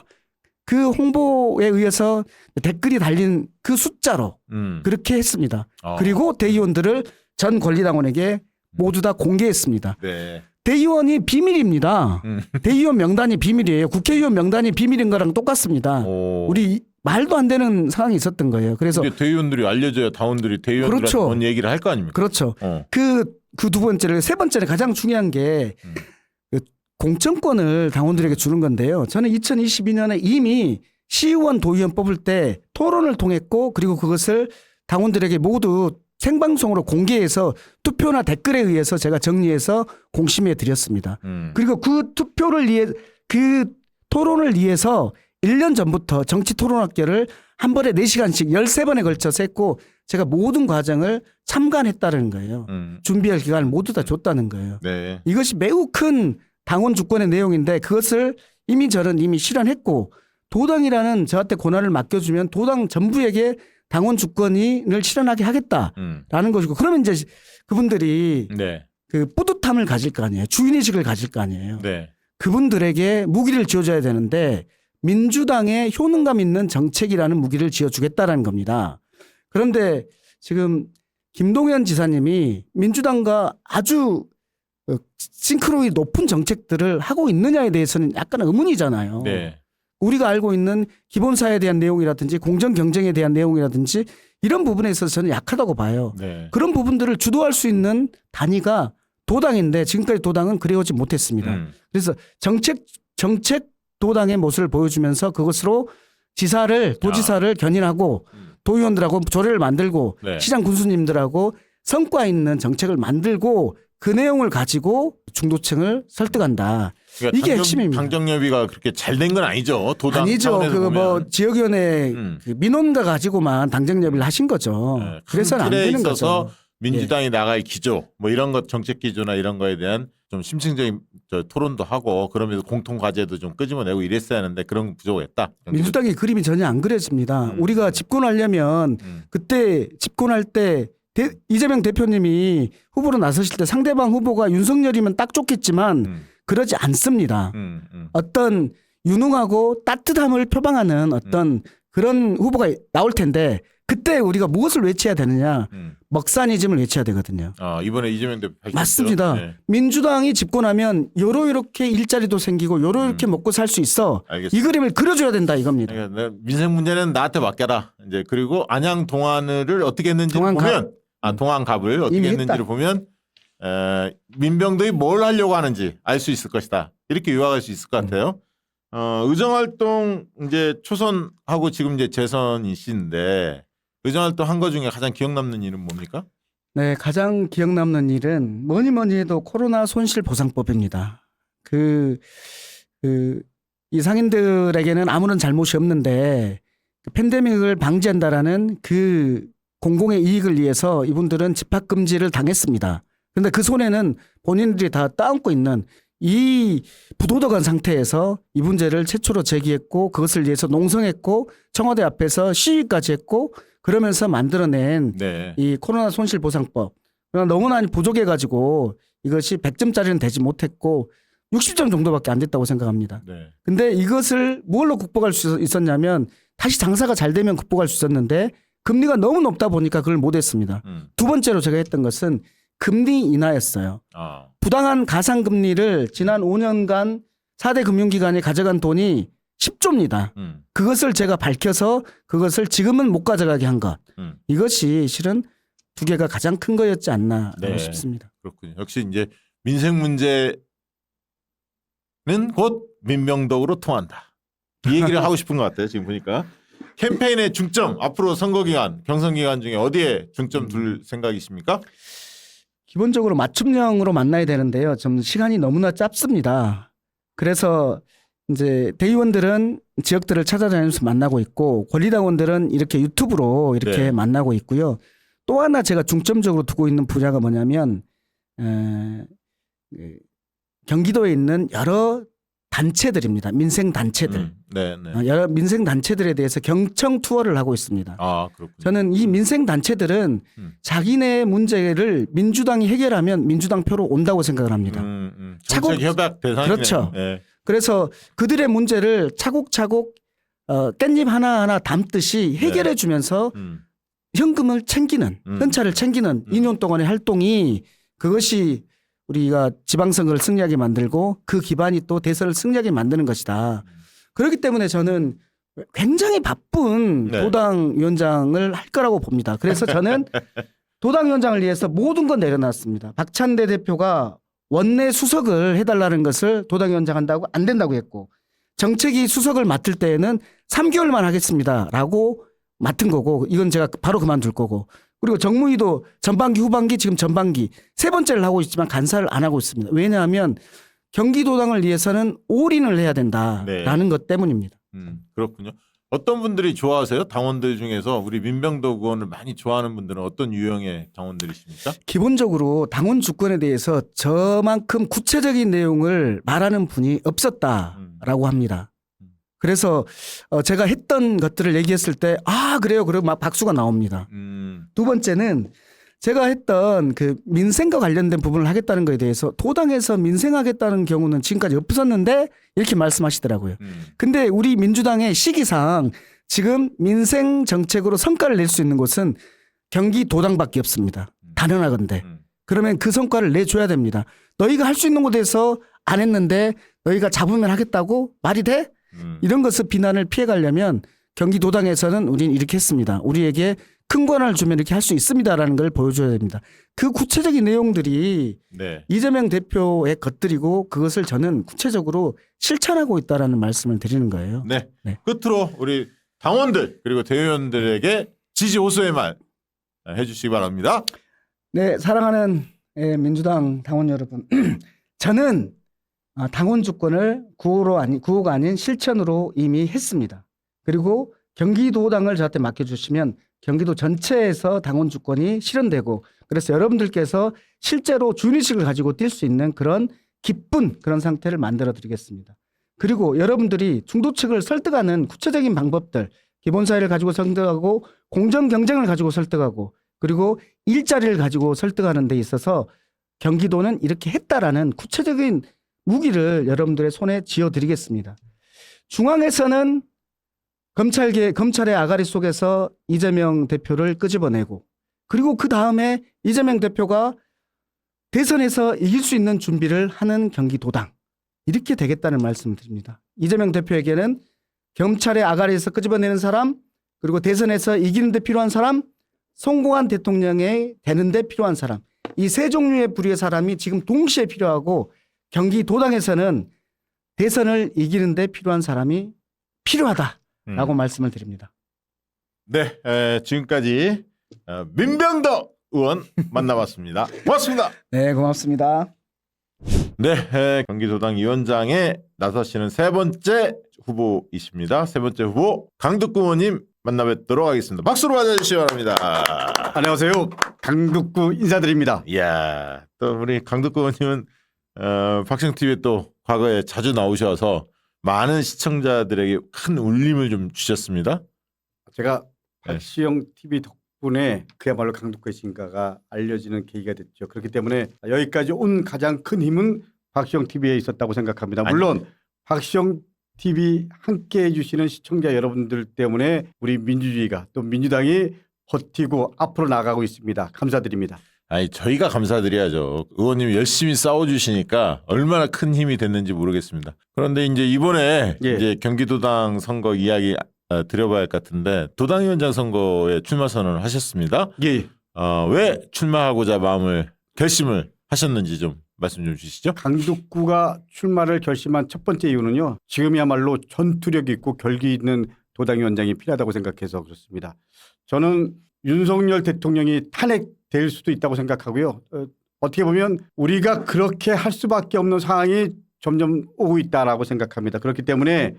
그 홍보에 의해서 댓글이 달린 그 숫자로 그렇게 했습니다. 그리고 대의원들을 전 권리당원에게 모두 다 공개했습니다. 네. 대의원이 비밀입니다. 대의원 명단이 비밀이에요. 국회의원 명단이 비밀인 거랑 똑같습니다. 우리 말도 안 되는 상황이 있었던 거예요. 그래서 대의원들이 알려줘야 당원들이 대의원들한테 그렇죠. 뭔 얘기를 할 거 아닙니까? 그렇죠. 그 두 번째를 세 번째는 가장 중요한 게 공천권을 당원들에게 주는 건데요. 저는 2022년에 이미 시의원, 도의원 뽑을 때 토론을 통했고 그리고 그것을 당원들에게 모두 생방송으로 공개해서 투표나 댓글에 의해서 제가 정리해서 공심해 드렸습니다. 그리고 그 그 토론을 위해서 1년 전부터 정치 토론학교를 한 번에 4시간씩 13번에 걸쳐서 했고 제가 모든 과정을 참관했다는 거예요. 준비할 기간을 모두 다 줬다는 거예요. 네. 이것이 매우 큰 당원 주권의 내용인데 그것을 저는 이미 실현했고 도당이라는 저한테 권한을 맡겨주면 도당 전부에게 당원 주권을 실현하게 하겠다라는 것이고 그러면 이제 그분들이 네. 그 뿌듯함을 가질 거 아니에요. 주인의식을 가질 거 아니에요. 네. 그분들에게 무기를 지어줘야 되는데 민주당의 효능감 있는 정책이라는 무기를 지어주겠다라는 겁니다. 그런데 지금 김동연 지사님이 민주당과 아주 싱크로율이 높은 정책들을 하고 있느냐에 대해서는 약간 의문이잖아요. 네. 우리가 알고 있는 기본사에 대한 내용이라든지 공정 경쟁에 대한 내용이라든지 이런 부분에 있어서 저는 약하다고 봐요. 네. 그런 부분들을 주도할 수 있는 단위가 도당인데 지금까지 도당은 그래오지 못했습니다. 그래서 정책 도당의 모습을 보여주면서 그것으로 도지사를 견인하고 도의원들하고 조례를 만들고 네. 시장 군수님들하고 성과 있는 정책을 만들고 그 내용을 가지고 중도층을 설득한다. 그러니까 이게 핵심입니다. 당정협의가 그렇게 잘 된 건 아니죠. 도당 아니죠. 차원에서 그 뭐 보면. 지역위원회 그 민원가 가지고만 당정협의를 하신 거죠. 네, 그래서는 안 큰 틀에 되는 있어서 거죠. 민주당이 나갈 기조, 뭐 이런 것 정책 기조나 이런 거에 대한 좀 심층적인 토론도 하고 그러면서 공통 과제도 좀 끄집어내고 이랬어야 하는데 그런 거 부족했다. 민주당의 그림이 전혀 안 그려집니다. 우리가 집권하려면 그때 집권할 때 이재명 대표님이 후보로 나서실 때 상대방 후보가 윤석열이면 딱 좋겠지만 그러지 않습니다. 어떤 유능하고 따뜻함을 표방하는 어떤 그런 후보가 나올 텐데 그때 우리가 무엇을 외쳐야 되느냐. 먹사니즘을 외쳐야 되거든요. 이번에 이재명 대표 밝혔죠? 맞습니다. 네. 민주당이 집권하면 요렇게 일자리도 생기고 요렇게 먹고 살 수 있어. 알겠습니다. 이 그림을 그려줘야 된다 이겁니다. 그러니까 민생 문제는 나한테 맡겨라. 이제 그리고 안양 동안을 어떻게 했는지를 보면 동안갑을 어떻게 이미 했는지를 했다. 보면 민병들이 뭘 하려고 하는지 알 수 있을 것이다. 이렇게 요약할 수 있을 것 같아요. 의정활동 이제 초선하고 지금 이제 재선이신데 의정활동 한 거 중에 가장 기억 남는 일은 뭡니까? 네, 가장 기억 남는 일은 뭐니 해도 코로나 손실보상법입니다. 이 상인들에게는 아무런 잘못이 없는데 팬데믹을 방지한다라는 그 공공의 이익을 위해서 이분들은 집합금지를 당했습니다. 그런데 그 손해는 본인들이 다 따안고 있는 이 부도덕한 상태에서 이 문제를 최초로 제기했고 그것을 위해서 농성했고 청와대 앞에서 시위까지 했고 그러면서 만들어낸 네. 이 코로나 손실보상법. 그러나 너무나 부족해가지고 이것이 100점짜리는 되지 못했고 60점 정도밖에 안 됐다고 생각합니다. 네. 근데 이것을 뭘로 극복할 수 있었냐면 다시 장사가 잘 되면 극복할 수 있었는데 금리가 너무 높다 보니까 그걸 못했습니다. 두 번째로 제가 했던 것은 금리 인하였어요. 부당한 가상금리를 지난 5년간 4대 금융기관이 가져간 돈이 10조입니다. 그것을 제가 밝혀서 그것을 지금은 못 가져가게 한 것. 이것이 실은 두 개가 가장 큰 거였지 않나라고 네. 싶습니다. 그렇군요. 역시 이제 민생 문제는 곧 민병덕으로 통한다. 이 얘기를 하고 싶은 것 같아요. 지금 보니까 캠페인의 중점 앞으로 선거 기간, 경선 기간 중에 어디에 중점 둘 생각이십니까? 기본적으로 맞춤형으로 만나야 되는데요. 좀 시간이 너무나 짧습니다. 그래서 이제 대의원들은 지역들을 찾아다니면서 만나고 있고 권리당원들은 이렇게 유튜브로 이렇게 네. 만나고 있고요. 또 하나 제가 중점적으로 두고 있는 분야가 뭐냐면 경기도에 있는 여러 단체들입니다. 민생 단체들. 네, 네. 여러 민생 단체들에 대해서 경청 투어를 하고 있습니다. 그렇군요. 저는 이 민생 단체들은 자기네 문제를 민주당이 해결하면 민주당 표로 온다고 생각을 합니다. 정책 협약 대상이네요. 그렇죠. 네. 그래서 그들의 문제를 차곡차곡 깻잎 하나하나 담듯이 해결해 주면서 현금을 챙기는 현찰을 챙기는 2년 동안의 활동이 그것이 우리가 지방선거를 승리하게 만들고 그 기반이 또 대선을 승리하게 만드는 것이다. 그렇기 때문에 저는 굉장히 바쁜 네. 도당 위원장을 할 거라고 봅니다. 그래서 저는 도당 위원장을 위해서 모든 건 내려놨습니다. 박찬대 대표가 원내 수석을 해달라는 것을 도당 위원장 한다고 안 된다고 했고 정책위 수석을 맡을 때에는 3개월만 하겠습니다라고 맡은 거고 이건 제가 바로 그만둘 거고 그리고 정무위도 전반기 후반기 지금 전반기 세 번째를 하고 있지만 간사를 안 하고 있습니다. 왜냐하면 경기도당을 위해서는 올인을 해야 된다라는 것 때문입니다. 그렇군요. 어떤 분들이 좋아하세요? 당원들 중에서 우리 민병덕 의원을 많이 좋아하는 분들은 어떤 유형의 당원들이십니까? 기본적으로 당원 주권에 대해서 저만큼 구체적인 내용을 말하는 분이 없었다라고 합니다. 그래서 제가 했던 것들을 얘기했을 때 그래요. 그리고 막 박수가 나옵니다. 두 번째는 제가 했던 그 민생과 관련된 부분을 하겠다는 거에 대해서 도당에서 민생하겠다는 경우는 지금까지 없었는데 이렇게 말씀하시더라고요. 근데 우리 민주당의 시기상 지금 민생 정책으로 성과를 낼 수 있는 곳은 경기도당밖에 없습니다. 단언하건대. 그러면 그 성과를 내줘야 됩니다. 너희가 할 수 있는 곳에서 안 했는데 너희가 잡으면 하겠다고 말이 돼? 이런 것을 비난을 피해가려면 경기도당에서는 우린 이렇게 했습니다. 우리에게 큰 권한을 주면 이렇게 할 수 있습니다라는 걸 보여줘야 됩니다. 그 구체적인 내용들이 네. 이재명 대표의 것들이고 그것을 저는 구체적으로 실천하고 있다라는 말씀을 드리는 거예요. 네. 네. 끝으로 우리 당원들 그리고 대의원들에게 지지 호소의 말 해주시기 바랍니다. 네, 사랑하는 민주당 당원 여러분, 저는 당원 주권을 구호가 아닌 실천으로 이미 했습니다. 그리고 경기도당을 저한테 맡겨주시면 경기도 전체에서 당원 주권이 실현되고 그래서 여러분들께서 실제로 주인의식을 가지고 뛸 수 있는 그런 기쁜 그런 상태를 만들어 드리겠습니다. 그리고 여러분들이 중도층을 설득하는 구체적인 방법들, 기본사회를 가지고 설득하고 공정 경쟁을 가지고 설득하고 그리고 일자리를 가지고 설득하는 데 있어서 경기도는 이렇게 했다라는 구체적인 무기를 여러분들의 손에 쥐어드리겠습니다. 중앙에서는 검찰의 아가리 속에서 이재명 대표를 끄집어내고 그리고 그 다음에 이재명 대표가 대선에서 이길 수 있는 준비를 하는 경기도당 이렇게 되겠다는 말씀을 드립니다. 이재명 대표에게는 검찰의 아가리에서 끄집어내는 사람 그리고 대선에서 이기는 데 필요한 사람 성공한 대통령이 되는 데 필요한 사람 이 세 종류의 부류의 사람이 지금 동시에 필요하고 경기도당에서는 대선을 이기는 데 필요한 사람이 필요하다라고 말씀을 드립니다. 네, 지금까지 민병덕 의원 만나봤습니다. 고맙습니다. 네, 고맙습니다. 네, 경기도당 위원장에 나서시는 세 번째 후보이십니다. 세 번째 후보 강덕구 의원님 만나뵙도록 하겠습니다. 박수로 맞아주시기 바랍니다. 안녕하세요. 강덕구 인사드립니다. 이야, 또 우리 강덕구 의원님은 박싱TV에 또 과거에 자주 나오셔서 많은 시청자들에게 큰 울림을 좀 주셨습니다. 제가 네. 박시영 TV 덕분에 그야말로 강덕구의 진가가 알려지는 계기가 됐죠. 그렇기 때문에 여기까지 온 가장 큰 힘은 박시영 TV에 있었다고 생각합니다. 물론 박시영 TV 함께 해주시는 시청자 여러분들 때문에 우리 민주주의가 또 민주당이 버티고 앞으로 나가고 있습니다. 감사드립니다. 아니 저희가 감사드려야죠. 의원님이 열심히 싸워주시니까 얼마나 큰 힘이 됐는지 모르겠습니다. 그런데 이제 이번에 예. 이제 경기도당 선거 이야기 드려봐야 할 것 같은데 도당위원장 선거에 출마 선언을 하셨습니다. 예. 왜 출마하고자 결심을 하셨는지 좀 말씀 좀 주시죠. 강덕구가 출마를 결심한 첫 번째 이유는요. 지금이야말로 전투력 있고 결기 있는 도당위원장이 필요하다고 생각해서 그렇습니다. 저는 윤석열 대통령이 탄핵될 수도 있다고 생각하고요. 어떻게 보면 우리가 그렇게 할 수밖에 없는 상황이 점점 오고 있다라고 생각합니다. 그렇기 때문에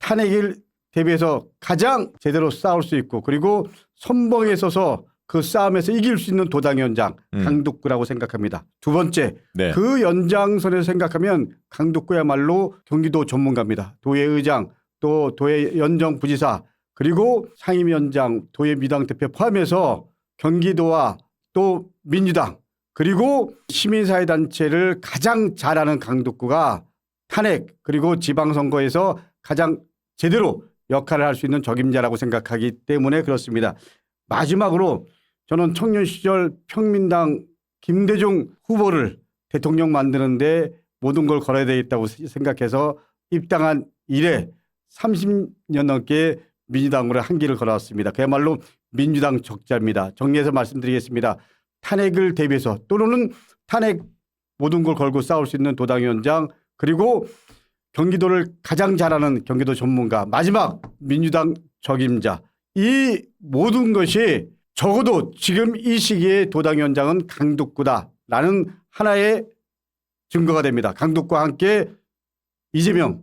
탄핵을 대비해서 가장 제대로 싸울 수 있고 그리고 선봉에 서서 그 싸움에서 이길 수 있는 도당위원장 강덕구라고 생각합니다. 두 번째, 네. 그 연장선에서 생각하면 강덕구야말로 경기도 전문가입니다. 도의회의장 또 도의 연정부지사 그리고 상임위원장 도의 민주당 대표 포함해서 경기도와 또 민주당 그리고 시민사회단체를 가장 잘하는 강덕구가 탄핵 그리고 지방선거에서 가장 제대로 역할을 할 수 있는 적임자라고 생각하기 때문에 그렇습니다. 마지막으로 저는 청년 시절 평민당 김대중 후보를 대통령 만드는데 모든 걸 걸어야 되겠다고 생각해서 입당한 이래 30년 넘게 민주당으로 한 길을 걸어왔습니다. 그야말로 민주당 적자입니다. 정리해서 말씀드리겠습니다. 탄핵을 대비해서 또는 탄핵 모든 걸 걸고 싸울 수 있는 도당위원장 그리고 경기도를 가장 잘하는 경기도 전문가 마지막 민주당 적임자 이 모든 것이 적어도 지금 이 시기에 도당위원장은 강덕구다라는 하나의 증거가 됩니다. 강덕구와 함께 이재명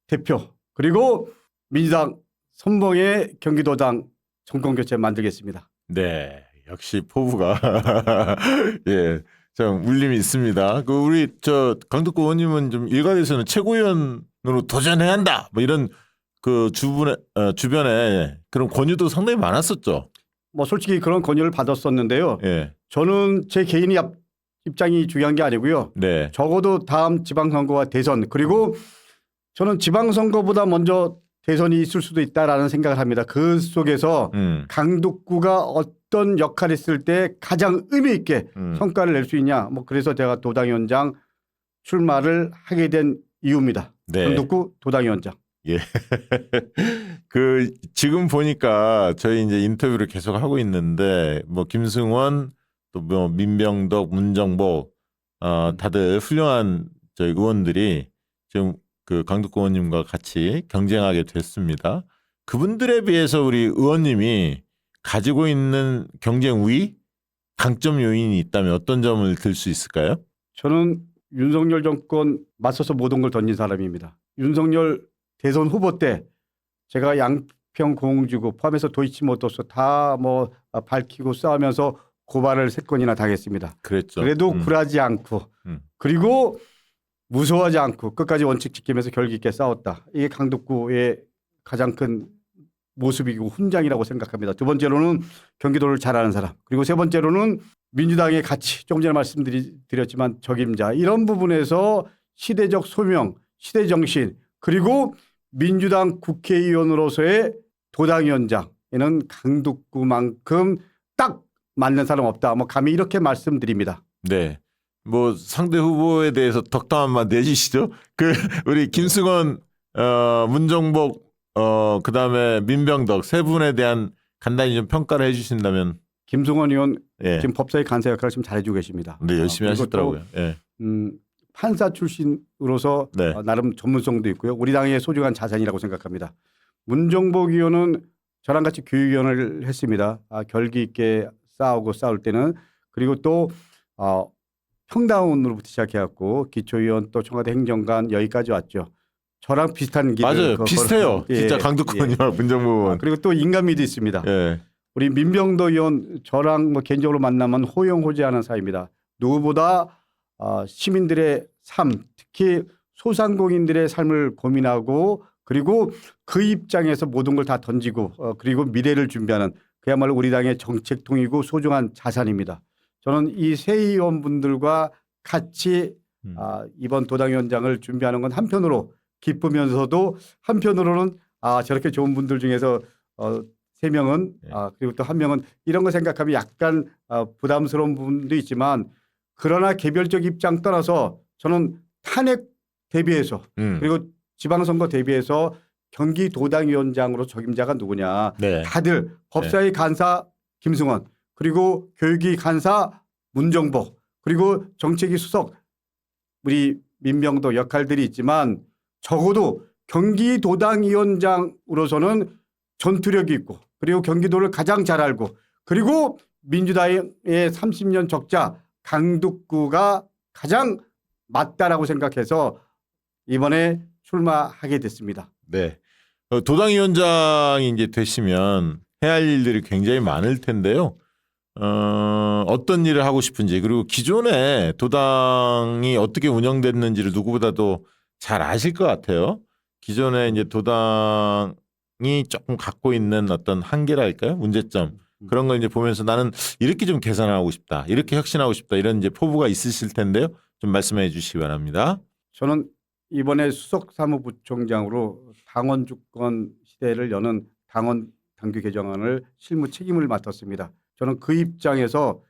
대표 그리고 민주당 선봉의 경기도당 정권교체 만들겠습니다. 네, 역시 포부가 예, 좀 울림이 있습니다. 그 우리 저 강덕구 의원님은 좀 일각에서는 최고위원으로 도전해야 한다, 뭐 이런 그 주변에 그런 권유도 상당히 많았었죠. 뭐 솔직히 그런 권유를 받았었는데요. 예. 저는 제 개인의 입장이 중요한 게 아니고요. 네. 적어도 다음 지방선거와 대선 그리고 저는 지방선거보다 먼저 대선이 있을 수도 있다라는 생각을 합니다. 그 속에서 강북구가 어떤 역할을 했을 때 가장 의미 있게 성과를 낼 수 있냐. 뭐 그래서 제가 도당위원장 출마를 하게 된 이유입니다. 네. 강북구 도당위원장. 예. 그 지금 보니까 저희 이제 인터뷰를 계속 하고 있는데 뭐 김승원 또 뭐 민병덕, 문정복 다들 훌륭한 저희 의원들이 지금 그 강덕구 의원님과 같이 경쟁하게 됐습니다. 그분들에 비해서 우리 의원님이 가지고 있는 경쟁 우위, 강점 요인이 있다면 어떤 점을 들 수 있을까요? 저는 윤석열 정권 맞서서 모든 걸 던진 사람입니다. 윤석열 대선 후보 때 제가 양평 공항지구 포함해서 도이치모터스 다 뭐 밝히고 싸우면서 고발을 3건이나 당했습니다. 그랬죠. 그래도 굴하지 않고 그리고 무서워하지 않고 끝까지 원칙 지키면서 결기 있게 싸웠다. 이게 강덕구의 가장 큰 모습이고 훈장이라고 생각합니다. 두 번째로는 경기도를 잘 아는 사람. 그리고 세 번째로는 민주당의 가치. 조금 전에 말씀드렸지만 적임자. 이런 부분에서 시대적 소명, 시대 정신 그리고 민주당 국회의원으로서의 도당위원장에는 강덕구만큼 딱 맞는 사람 없다. 뭐 감히 이렇게 말씀드립니다. 네. 뭐 상대 후보에 대해서 덕담한만 내주시죠. 그 우리 김승원, 문정복, 그다음에 민병덕 세 분에 대한 간단히 좀 평가를 해주신다면. 김승원 의원 예. 지금 법사위 간사 역할을 지금 잘해주고 계십니다. 네, 열심히 그리고 또, 하셨더라고요. 예. 판사 출신으로서 네. 나름 전문성도 있고요. 우리 당의 소중한 자산이라고 생각합니다. 문정복 의원은 저랑 같이 교육위원을 했습니다. 결기 있게 싸우고 싸울 때는 그리고 또 평당원으로부터 시작해갖고 기초위원 또 청와대 행정관 여기까지 왔죠. 저랑 비슷한 길을 맞아요. 비슷해요. 예, 진짜 강덕구 의원님과 문정복 의원. 그리고 또 인간미도 있습니다. 예. 우리 민병도 의원 저랑 뭐 개인적으로 만나면 호영호재하는 사이입니다. 누구보다 시민들의 삶, 특히 소상공인들의 삶을 고민하고 그리고 그 입장에서 모든 걸 다 던지고 그리고 미래를 준비하는 그야말로 우리 당의 정책통이고 소중한 자산입니다. 저는 이 새 의원분들과 같이 이번 도당위원장을 준비하는 건 한편으로 기쁘면서도 한편으로는 저렇게 좋은 분들 중에서 3명은 그리고 또 1명은 이런 거 생각하면 약간 부담스러운 부분도 있지만 그러나 개별적 입장 떠나서 저는 탄핵 대비해서 그리고 지방선거 대비해서 경기도당위원장으로 적임자가 누구냐. 네. 다들 법사위 간사 김승원 그리고 교육위 간사 문정복 그리고 정책위 수석 우리 민병도 역할들이 있지만 적어도 경기도당위원장으로서는 전투력이 있고 그리고 경기도를 가장 잘 알고 그리고 민주당의 30년 적자 강북구가 가장 맞다라고 생각해서 이번에 출마하게 됐습니다. 네. 도당위원장이 이제 되시면 해야 할 일들이 굉장히 많을 텐데요. 어떤 일을 하고 싶은지 그리고 기존에 도당이 어떻게 운영됐는지를 누구보다도 잘 아실 것 같아요. 기존에 이제 도당이 조금 갖고 있는 어떤 한계랄까요? 문제점. 그런 걸 이제 보면서 나는 이렇게 좀 개선하고 싶다. 이렇게 혁신하고 싶다. 이런 이제 포부가 있으실 텐데요. 좀 말씀해 주시기 바랍니다. 저는 이번에 수석 사무부총장으로 당원 주권 시대를 여는 당원 당규 개정안을 실무 책임을 맡았습니다. 저는 그 입장에서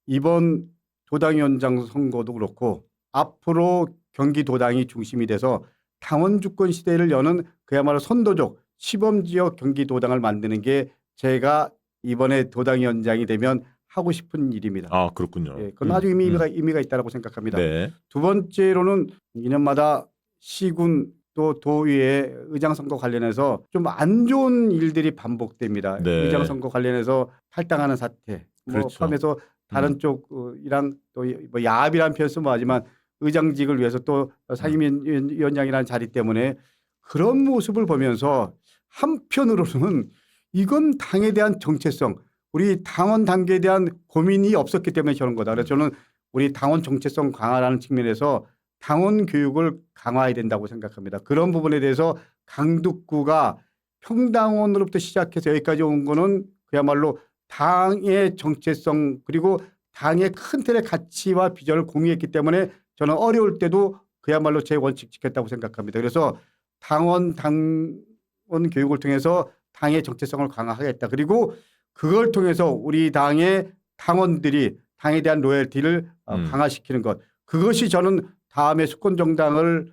이번 도당위원장 선거도 그렇고 앞으로 경기도당이 중심이 돼서 당원 주권 시대를 여는 그야말로 선도적 시범지역 경기도당을 만드는 게 제가 이번에 도당위원장이 되면 하고 싶은 일입니다. 아, 그렇군요. 예, 그건 아주 의미가 있다고 생각합니다. 네. 두 번째로는 2년마다 시군 또 도의회 의장선거 관련해서 좀 안 좋은 일들이 반복됩니다. 네. 의장선거 관련해서 탈당하는 사태, 그렇죠. 뭐 포함해서 다른 쪽이랑 또 뭐 야합이라는 표현 쓰면 하지만 의장직을 위해서 또 상임위원장이라는 자리 때문에 그런 모습을 보면서 한편으로는 이건 당에 대한 정체성, 우리 당원 단계에 대한 고민이 없었기 때문에 저런 거다. 그래서 저는 우리 당원 정체성 강화라는 측면에서 당원 교육을 강화해야 된다고 생각합니다. 그런 부분에 대해서 강북구가 평당원으로부터 시작해서 여기까지 온 거는 그야말로 당의 정체성 그리고 당의 큰 틀의 가치와 비전을 공유했기 때문에 저는 어려울 때도 그야말로 제 원칙 지켰다고 생각합니다. 그래서 당원 교육을 통해서 당의 정체성을 강화하겠다. 그리고 그걸 통해서 우리 당의 당원들이 당에 대한 로열티를 강화시키는 것. 그것이 저는 다음에 수권정당을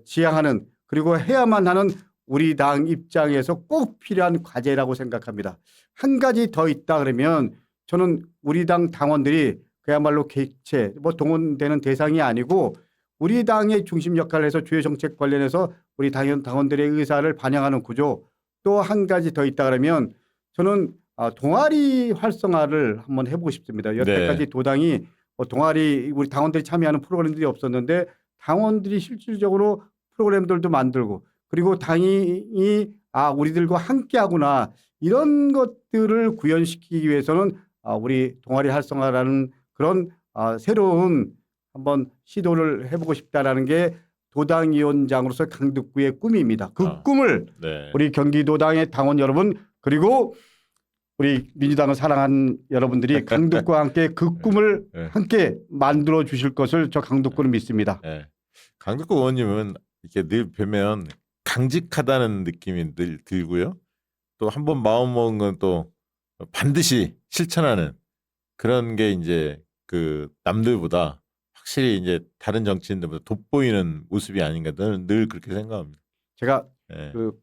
지향하는 그리고 해야만 하는 우리 당 입장에서 꼭 필요한 과제라고 생각합니다. 한 가지 더 있다 그러면 저는 우리 당 당원들이 그야말로 객체 뭐 동원되는 대상이 아니고 우리 당의 중심 역할을 해서 주요 정책 관련해서 우리 당원들의 의사를 반영하는 구조. 또 한 가지 더 있다 그러면 저는 동아리 활성화를 한번 해보고 싶습니다. 여태까지 도당이 동아리 우리 당원들이 참여하는 프로그램들이 없었는데 당원들이 실질적으로 프로그램들도 만들고 그리고 당이 우리들과 함께하구나 이런 것들을 구현시키기 위해서는 우리 동아리 활성화라는 그런 새로운 한번 시도를 해보고 싶다라는 게 도당위원장으로서 강북구의 꿈입니다. 그 꿈을 우리 경기도당의 당원 여러분 그리고 우리 민주당을 사랑하는 여러분들이 강북구와 함께 그 꿈을 함께 만들어 주실 것을 저 강북구는 믿습니다. 강북구 의원님은 이렇게 늘 뵈면 강직하다는 느낌이 늘 들고요. 또 한 번 마음 먹은 건 또 반드시 실천하는 그런 게 이제 그 남들보다 확실히 이제 다른 정치인들보다 돋보이는 모습이 아닌가 늘 그렇게 생각합니다. 제가 그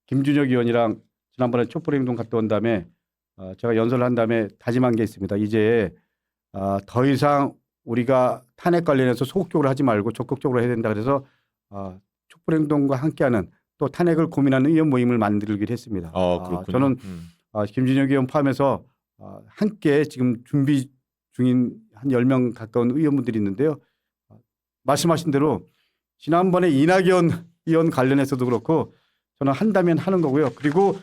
김준혁 의원이랑 지난번에 촛불행동 갔다 온 다음에 제가 연설을 한 다음에 다짐한 게 있습니다. 이제 더 이상 우리가 탄핵 관련해서 소극적으로 하지 말고 적극적으로 해야 된다. 그래서 촛불행동과 함께하는 또 탄핵을 고민하는 의원 모임을 만들기로 했습니다. 그렇군요. 저는 김준혁 의원 포함해서 함께 지금 준비 중인 한 10명 가까운 의원분들이 있는데요. 말씀하신 대로 지난번에 이낙연 의원 관련해서도 그렇고 저는 한다면 하는 거고요. 그리고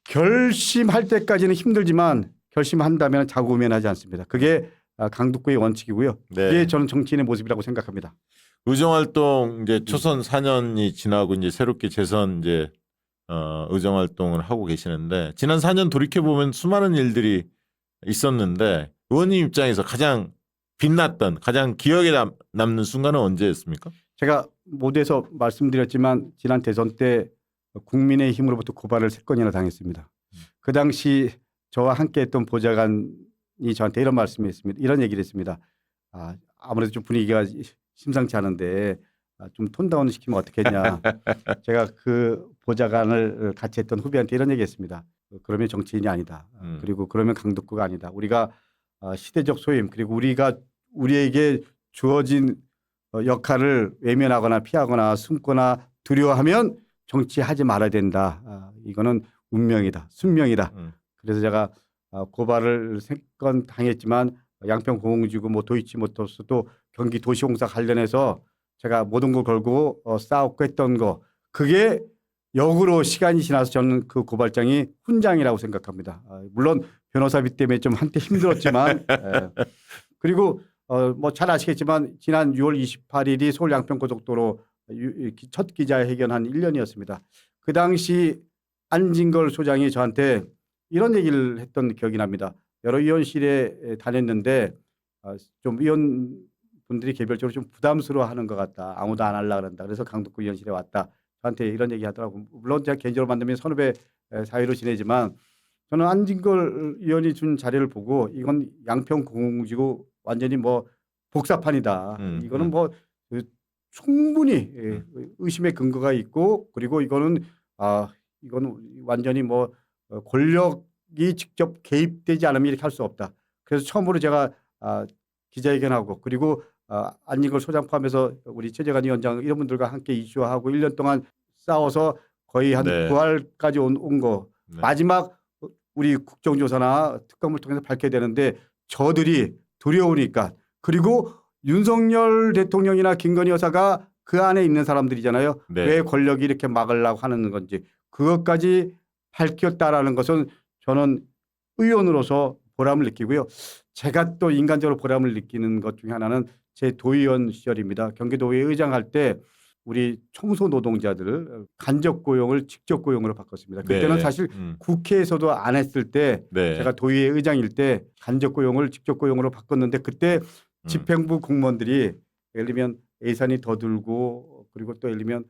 결심할 때까지는 힘들지만 결심한다면 자고우면하지 않습니다. 그게 강북구의 원칙이고요. 그게 저는 정치인의 모습이라고 생각합니다. 의정활동 이제 초선 4년이 지나고 이제 새롭게 재선 이제 의정활동을 하고 계시는데 지난 4년 돌이켜 보면 수많은 일들이 있었는데 의원님 입장에서 가장 빛났던 가장 기억에 남는 순간은 언제였습니까? 제가 모두에서 말씀드렸지만 지난 대선 때 국민의힘으로부터 고발을 3건이나 당했습니다. 그 당시 저와 함께했던 보좌관이 저한테 이런 말씀했습니다. 이런 얘기를 했습니다. 아무래도 좀 분위기가 심상치 않은데 좀 톤다운 시키면 어떻겠냐. 제가 그 보좌관을 같이 했던 후배한테 이런 얘기했습니다. 그러면 정치인이 아니다. 그리고 그러면 강북구가 아니다. 우리가 시대적 소임 그리고 우리에게 주어진 역할을 외면하거나 피하거나 숨거나 두려워하면 정치하지 말아야 된다. 이거는 운명이다. 숙명이다. 그래서 제가 고발을 3건 당했지만 양평공공지구 뭐 도이치모터스 또 경기도시공사 관련해서 제가 모든 걸 걸고 싸웠고 했던 거 그게 역으로 시간이 지나서 저는 그 고발장이 훈장이라고 생각합니다. 물론 변호사비 때문에 좀 한때 힘들었지만 그리고 뭐 잘 아시겠지만 지난 6월 28일이 서울 양평고속도로 첫 기자회견 한 1년이었습니다. 그 당시 안진걸 소장이 저한테 이런 얘기를 했던 기억이 납니다. 여러 의원실에 다녔는데 좀 의원분들이 개별적으로 좀 부담스러워하는 것 같다. 아무도 안 하려고 그런다. 그래서 강북구 의원실에 왔다. 저한테 이런 얘기 하더라고요. 물론 제가 개인적으로 만나면 선후배 사이로 지내지만 저는 안진걸 의원이 준 자료를 보고 이건 양평공공지구 완전히 뭐 복사판이다. 이거는 뭐 충분히 의심의 근거가 있고 그리고 이거는 완전히 뭐 권력이 직접 개입되지 않으면 이렇게 할 수 없다. 그래서 처음으로 제가 기자회견하고 그리고 안진걸 소장 포함해서 우리 최재관 위원장 이런 분들과 함께 이슈화하고 1년 동안 싸워서 거의 한 9할까지 온 거 마지막 우리 국정조사나 특검을 통해서 밝혀야 되는데 저들이 두려우니까 그리고 윤석열 대통령이나 김건희 여사가 그 안에 있는 사람들이잖아요. 왜 권력이 이렇게 막으려고 하는 건지 그것까지 밝혔다라는 것은 저는 의원으로서 보람을 느끼고요. 제가 또 인간적으로 보람을 느끼는 것 중에 하나는 제 도의원 시절입니다. 경기도의회 의장 할 때 우리 청소 노동자들 간접 고용을 직접 고용으로 바꿨습니다. 그때는 네. 사실 국회에서도 안 했을 때 네. 제가 도의회 의장일 때 간접 고용을 직접 고용으로 바꿨는데 그때 집행부 공무원들이 예를 들면 예산이 더 들고 그리고 또 예를 들면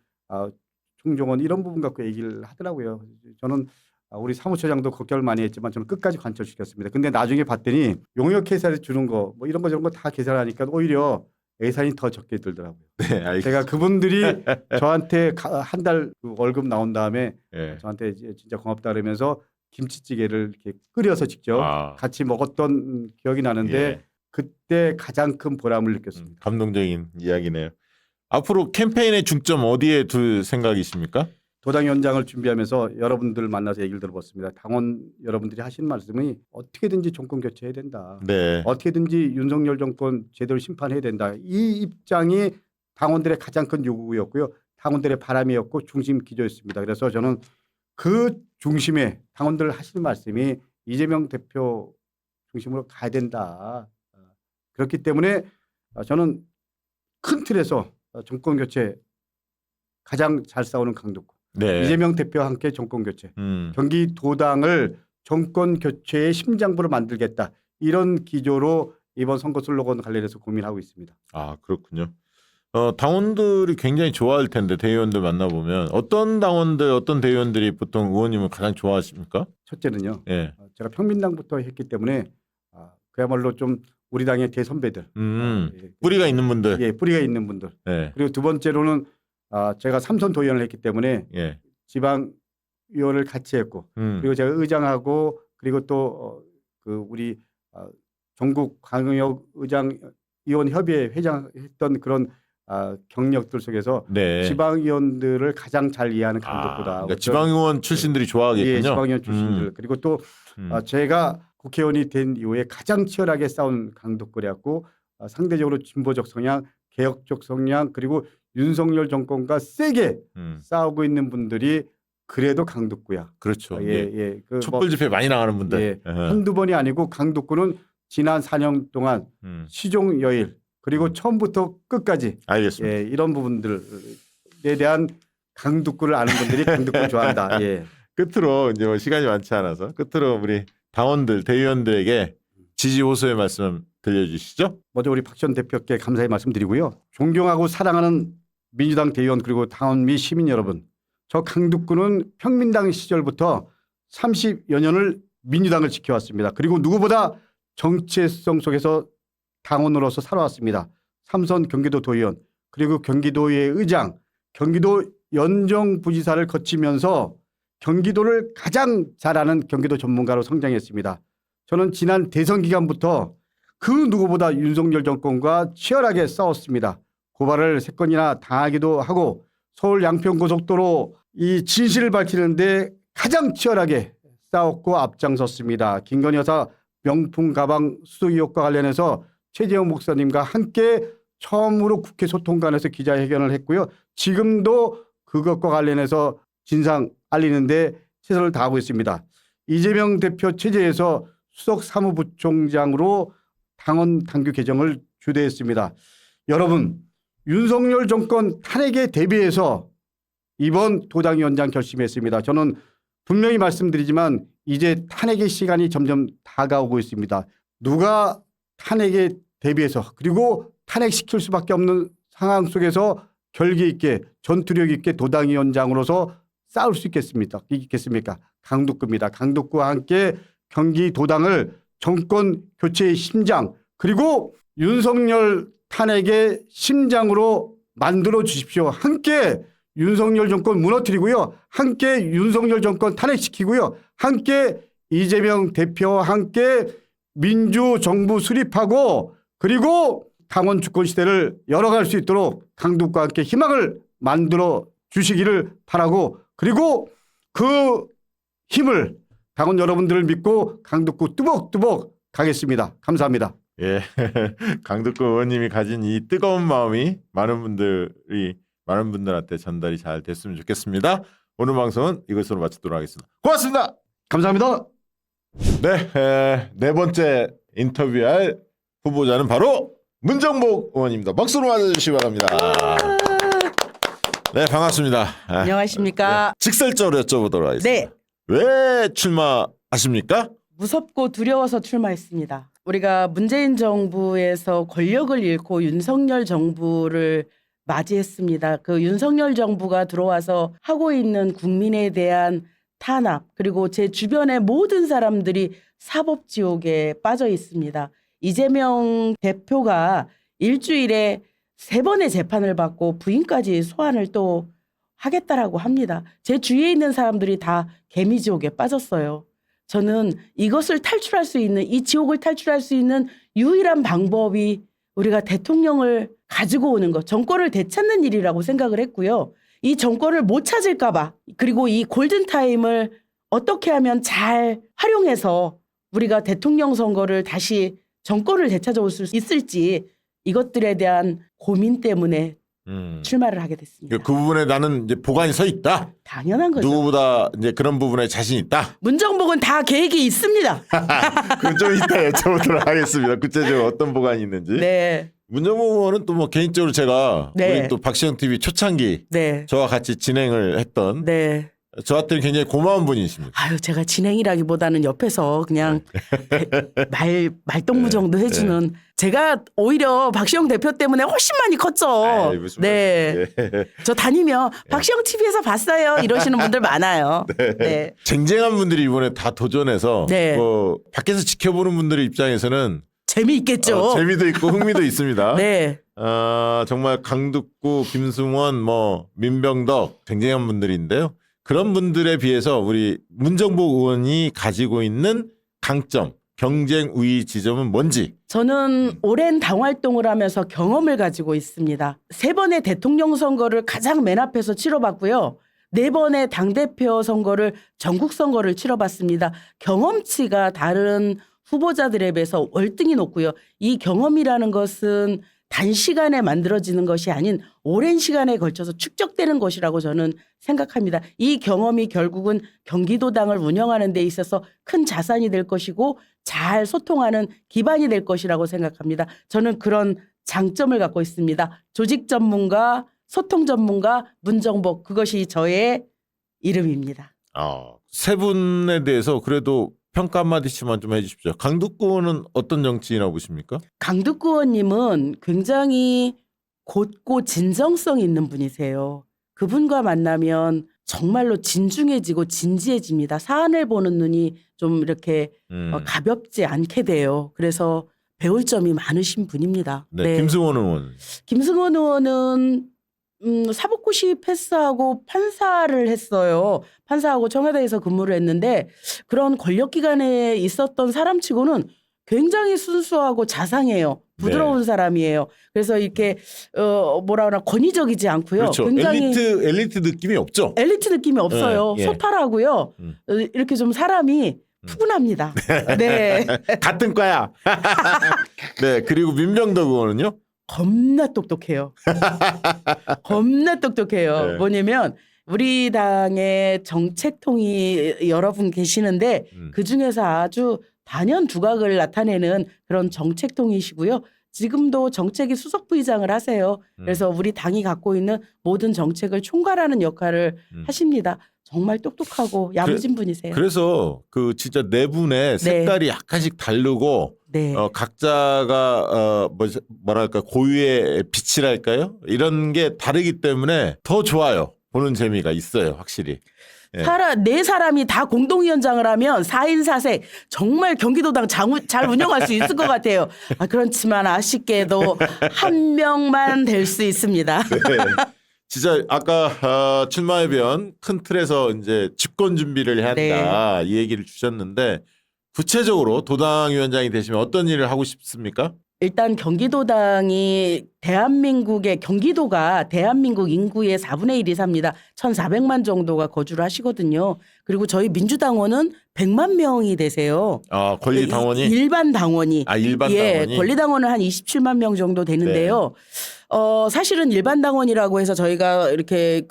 총정원 이런 부분 갖고 얘기를 하더라고요. 저는 우리 사무처장도 걱정을 많이 했지만 저는 끝까지 관철시켰습니다. 근데 나중에 봤더니 용역 회사에 주는 거 뭐 이런 거 저런 거 다 계산하니까 오히려 예산이 더 적게 들더라고요. 네, 알겠습니다. 제가 그분들이 저한테 한 달 월급 나온 다음에 예. 저한테 이제 진짜 고맙다 그러면서 김치찌개를 이렇게 끓여서 직접 같이 먹었던 기억이 나는데 예. 그때 가장 큰 보람을 느꼈습니다. 감동적인 이야기네요. 앞으로 캠페인의 중점 어디에 둘 생각이십니까? 도당위원장을 준비하면서 여러분들 만나서 얘기를 들어봤습니다. 당원 여러분들이 하신 말씀이 어떻게든지 정권 교체해야 된다. 네. 어떻게든지 윤석열 정권 제대로 심판해야 된다. 이 입장이 당원들의 가장 큰 요구였고요. 당원들의 바람이었고 중심 기조였습니다. 그래서 저는 그 중심에 당원들 하시는 말씀이 이재명 대표 중심으로 가야 된다. 그렇기 때문에 저는 큰 틀에서 정권 교체 가장 잘 싸우는 강독구. 네. 이재명 대표와 함께 정권 교체. 경기도당을 정권 교체의 심장부로 만들겠다. 이런 기조로 이번 선거 슬로건 관련해서 고민하고 있습니다. 아, 그렇군요. 당원들이 굉장히 좋아할 텐데 대의원들 만나보면 어떤 당원들 어떤 대의원들이 보통 의원님을 가장 좋아하십니까? 첫째는요. 예. 제가 평민당부터 했기 때문에 그야말로 좀 우리 당의 대선배들. 뿌리가 있는 분들. 예, 뿌리가 있는 분들. 예. 그리고 두 번째로는 제가 삼선 도의원을 했기 때문에 예. 지방위원을 같이 했고 그리고 제가 의장하고 그리고 또 그 우리 전국 광역 의장 위원 협의회 회장했던 그런 경력들 속에서 네. 지방위원들을 가장 잘 이해하는 강독구다. 그러니까 지방의원 출신들이 좋아하겠군요. 예, 지방위원 출신들 그리고 또 제가 국회의원이 된 이후에 가장 치열하게 싸운 강독구였고 상대적으로 진보적 성향, 개혁적 성향 그리고 윤석열 정권과 세게 싸우고 있는 분들이 그래도 강독구야. 그렇죠. 예. 그 촛불 집회 많이 나가는 분들. 예. 한두 번이 아니고 강독구는 지난 4년 동안 시종 여일 그리고 처음부터 끝까지 알겠습니다. 예, 이런 부분들에 대한 강독구를 아는 분들이 강독구를 좋아한다. 예. 끝으로 이제 뭐 시간이 많지 않아서 끝으로 우리 당원들 대의원들에게 지지 호소의 말씀 들려주시죠. 먼저 우리 박지원 대표께 감사의 말씀드리고요. 존경하고 사랑하는 민주당 대의원 그리고 당원 및 시민 여러분. 저 강독구는 평민당 시절부터 30여 년을 민주당을 지켜왔습니다. 그리고 누구보다 정체성 속에서 당원으로서 살아왔습니다. 삼선 경기도 도의원 그리고 경기도의 의장, 경기도 연정부지사를 거치면서 경기도를 가장 잘 아는 경기도 전문가로 성장했습니다. 저는 지난 대선 기간부터 그 누구보다 윤석열 정권과 치열하게 싸웠습니다. 고발을 3건이나 당하기도 하고 서울 양평고속도로 이 진실을 밝히는데 가장 치열하게 싸웠고 앞장섰습니다. 김건희 여사 명품 가방 수수 의혹과 관련해서 최재형 목사님과 함께 처음으로 국회 소통관에서 기자회견을 했고요. 지금도 그것과 관련해서 진상 알리는데 최선을 다하고 있습니다. 이재명 대표 체제에서 수석 사무부총장으로 당원 당규 개정을 주도했습니다. 여러분, 윤석열 정권 탄핵에 대비해서 이번 도당위원장 결심했습니다. 저는 분명히 말씀드리지만 이제 탄핵의 시간이 점점 다가오고 있습니다. 누가 탄핵에 대비해서 그리고 탄핵시킬 수밖에 없는 상황 속에서 결기 있게 전투력 있게 도당위원장으로서 싸울 수 있겠습니까? 강독구입니다. 강독구와 함께 경기도당을 정권 교체의 심장 그리고 윤석열 탄핵의 심장으로 만들어 주십시오. 함께 윤석열 정권 무너뜨리고요. 함께 윤석열 정권 탄핵시키고요. 함께 이재명 대표와 함께 민주정부 수립하고 그리고 당원 주권 시대를 열어갈 수 있도록 강독과 함께 희망을 만들어 주시기를 바라고 그리고 그 힘을 당원 여러분들을 믿고 강독구 뚜벅뚜벅 가겠습니다. 감사합니다. 예, 강덕구 의원님이 가진 이 뜨거운 마음이 많은 분들한테 전달이 잘 됐으면 좋겠습니다. 오늘 방송은 이것으로 마치도록 하겠습니다. 고맙습니다. 감사합니다. 네, 네 번째 인터뷰할 후보자는 바로 문정복 의원입니다. 박수로 맞아주시기 바랍니다. 네, 반갑습니다. 안녕하십니까. 직설적으로 여쭤보도록 하겠습니다. 네. 왜 출마하십니까? 무섭고 두려워서 출마했습니다. 우리가 문재인 정부에서 권력을 잃고 윤석열 정부를 맞이했습니다. 그 윤석열 정부가 들어와서 하고 있는 국민에 대한 탄압, 그리고 제 주변의 모든 사람들이 사법지옥에 빠져 있습니다. 이재명 대표가 일주일에 3번의 재판을 받고 부인까지 소환을 또 하겠다라고 합니다. 제 주위에 있는 사람들이 다 개미지옥에 빠졌어요. 저는 이것을 탈출할 수 있는, 이 지옥을 탈출할 수 있는 유일한 방법이 우리가 대통령을 가지고 오는 것, 정권을 되찾는 일이라고 생각을 했고요. 이 정권을 못 찾을까 봐, 그리고 이 골든타임을 어떻게 하면 잘 활용해서 우리가 대통령 선거를 다시 정권을 되찾아올 수 있을지, 이것들에 대한 고민 때문에 출마를 하게 됐습니다. 그 부분에 나는 이제 보관이 서 있다. 당연한 거죠. 누구보다 이제 그런 부분에 자신 있다. 문정복은 다 계획이 있습니다. 그럼 좀 이따 여쭤보도록 하겠습니다. 구체적으로 어떤 보관이 있는지. 네. 문정복 의원은 또 뭐 개인적으로 제가 네. 우리 또 박시영 TV 초창기 네. 저와 같이 진행을 했던 네. 저한테는 굉장히 고마운 분이십니다. 아유, 제가 진행이라기보다는 옆에서 그냥 말동무 정도 해주는, 제가 오히려 박시영 대표 때문에 훨씬 많이 컸죠. 아이, 무슨 네. 말씀이세요? 저 다니면 박시영 TV에서 봤어요 이러시는 분들 많아요. 네. 쟁쟁한 분들이 이번에 다 도전해서 네. 뭐 밖에서 지켜보는 분들 입장에서는 재미있겠죠. 재미도 있고 흥미도 있습니다. 네. 정말 강두구, 김승원, 뭐 민병덕 쟁쟁한 분들인데요. 그런 분들에 비해서 우리 문정복 의원이 가지고 있는 강점, 경쟁 우위 지점은 뭔지. 저는 오랜 당 활동을 하면서 경험을 가지고 있습니다. 3번의 대통령 선거를 가장 맨 앞에서 치러봤고요. 4번의 당대표 선거를, 전국 선거를 치러봤습니다. 경험치가 다른 후보자들에 비해서 월등히 높고요. 이 경험이라는 것은 단시간에 만들어지는 것이 아닌 오랜 시간에 걸쳐서 축적되는 것이라고 저는 생각합니다. 이 경험이 결국은 경기도당을 운영하는 데 있어서 큰 자산이 될 것이고 잘 소통하는 기반이 될 것이라고 생각합니다. 저는 그런 장점을 갖고 있습니다. 조직 전문가, 소통 전문가, 문정복, 그것이 저의 이름입니다. 세 분에 대해서 그래도 평가 한마디씩만 좀 해주십시오. 강두구 의원은 어떤 정치인이라고 보십니까? 강두구 의원님은 굉장히 곧고 진정성 있는 분이세요. 그분과 만나면 정말로 진중해지고 진지해집니다. 사안을 보는 눈이 좀 이렇게 가볍지 않게 돼요. 그래서 배울 점이 많으신 분입니다. 네. 김승원 의원. 김승원 의원은 사법고시 패스하고 판사를 했어요. 판사하고 청와대에서 근무를 했는데 그런 권력기관에 있었던 사람치고는 굉장히 순수하고 자상해요. 부드러운 사람이에요. 그래서 이렇게 뭐라 그러나 권위적이지 않고요. 그렇죠. 굉장히 엘리트 느낌이 없죠. 엘리트 느낌이 없어요. 예. 소탈하고요. 이렇게 좀 사람이 푸근합니다. 네. 같은 과야. 네. 그리고 민병덕 의원은요? 겁나 똑똑해요. 겁나 똑똑해요. 네. 뭐냐면 우리 당의 정책통이 여러분 계시는데 그중에서 아주 단연 두각을 나타내는 그런 정책통이시고요. 지금도 정책위 수석부의장을 하세요. 그래서 우리 당이 갖고 있는 모든 정책을 총괄하는 역할을 하십니다. 정말 똑똑하고 야무진 분이세요. 그래서 그 진짜 네 분의 색깔이 약간씩 다르고 네. 각자가 뭐랄까 고유의 빛이랄까요? 이런 게 다르기 때문에 더 좋아요. 보는 재미가 있어요, 확실히. 예. 네 사람이 다 공동위원장을 하면 4인 4색 정말 경기도당 잘 운영할 수 있을 것 같아요. 그렇지만 아쉽게도 한 명만 될 수 있습니다. 네. 진짜 아까 출마해변 큰 틀에서 이제 집권 준비를 해야 한다 이 얘기를 주셨는데 구체적으로 도당위원장이 되시면 어떤 일을 하고 싶습니까? 일단 경기도당이 대한민국의 경기도가 대한민국 인구의 4분의 1이 삽니다. 1,400만 정도가 거주를 하시거든요. 그리고 저희 민주당원은 100만 명이 되세요. 아, 권리 당원이 일반 당원이. 일반 예, 당원이 권리 당원은 한 27만 명 정도 되는데요. 사실은 일반 당원이라고 해서 저희가 이렇게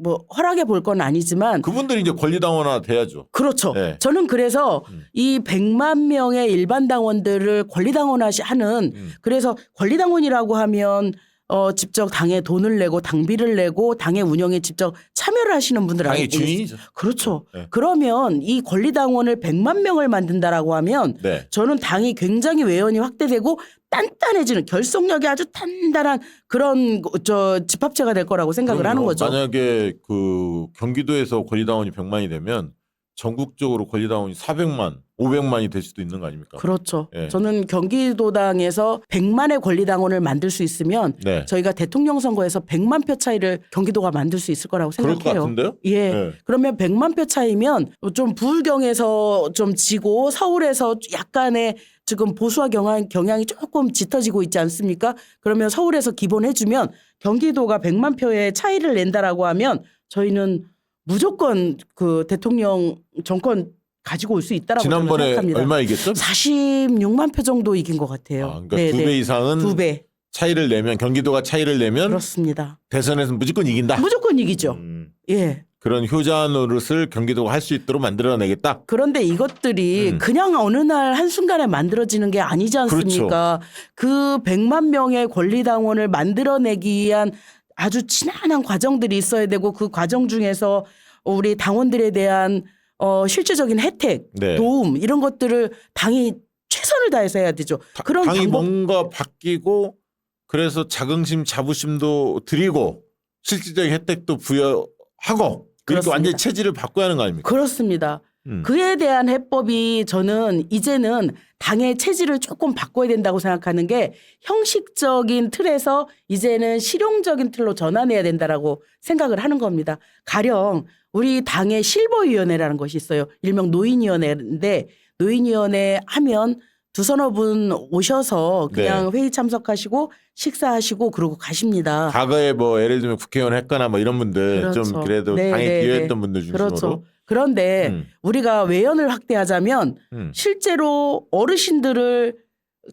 뭐 허락해 볼 건 아니지만 그분들이 이제 권리 당원화 돼야죠. 그렇죠. 네. 저는 그래서 이 100만 명의 일반 당원들을 권리 당원화하는 그래서 권리 당원이라고 하면 직접 당에 돈을 내고 당비를 내고 당의 운영에 직접 참여를 하시는 분들 당의 아니겠습니까? 주인이죠. 그렇죠. 네. 그러면 이 권리 당원을 100만 명을 만든다라고 하면 네. 저는 당이 굉장히 외연이 확대되고 단단해지는 결속력이 아주 단단한 그런 집합체가 될 거라고 생각을 하는 거죠. 만약에 그 경기도에서 권리당원이 100만이 되면 전국적으로 권리당원이 400만, 500만이 될 수도 있는 거 아닙니까? 그렇죠. 예. 저는 경기도당에서 100만의 권리당원을 만들 수 있으면 네. 저희가 대통령 선거에서 100만 표 차이를 경기도가 만들 수 있을 거라고 그럴 것 생각해요. 같은데요? 예. 네. 그러면 100만 표 차이면 좀 부울경에서 좀 지고 서울에서 약간의 지금 보수화 경향이 조금 짙어지고 있지 않습니까? 그러면 서울에서 기본해주면 경기도가 100만 표의 차이를 낸다라고 하면 저희는 무조건 그 대통령 정권 가지고 올 수 있다라고 저는 지난번에 생각합니다. 얼마 이겼죠? 46만 표 정도 이긴 것 같아요. 그러니까 2배 이상은 2배. 차이를 내면 경기도가 차이를 내면 그렇습니다. 대선에서 무조건 이긴다. 무조건 이기죠. 예. 그런 효자 노릇을 경기도가 할 수 있도록 만들어내겠다. 그런데 이것들이 그냥 어느 날 한순간에 만들어지는 게 아니지 않습니까? 그 100만 명의 권리당원을 만들어내기 위한 아주 지난한 과정들이 있어야 되고 그 과정 중에서 우리 당원들에 대한 실질적인 혜택, 네. 도움 이런 것들을 당이 최선을 다해서 해야 되죠. 그런 당이 방법 뭔가 바뀌고 그래서 자긍심, 자부심도 드리고 실질적인 혜택도 부여하고 이렇게 그렇습니다. 완전히 체질을 바꿔야 하는 거 아닙니까? 그렇습니다. 그에 대한 해법이 저는 이제는 당의 체질을 조금 바꿔야 된다고 생각하는 게 형식적인 틀에서 이제는 실용적인 틀로 전환해야 된다라고 생각을 하는 겁니다. 가령 우리 당의 실버위원회라는 것이 있어요. 일명 노인위원회인데 노인위원회 하면 두서너 분 오셔서 그냥 회의 참석하시고 식사하시고 그러고 가십니다. 과거에 뭐 예를 들면 국회의원 했거나 뭐 이런 분들 그렇죠. 좀 그래도 네, 당에 네, 기여했던 네. 분들 중심으로 그렇죠. 그런데 우리가 외연을 확대하자면 실제로 어르신들을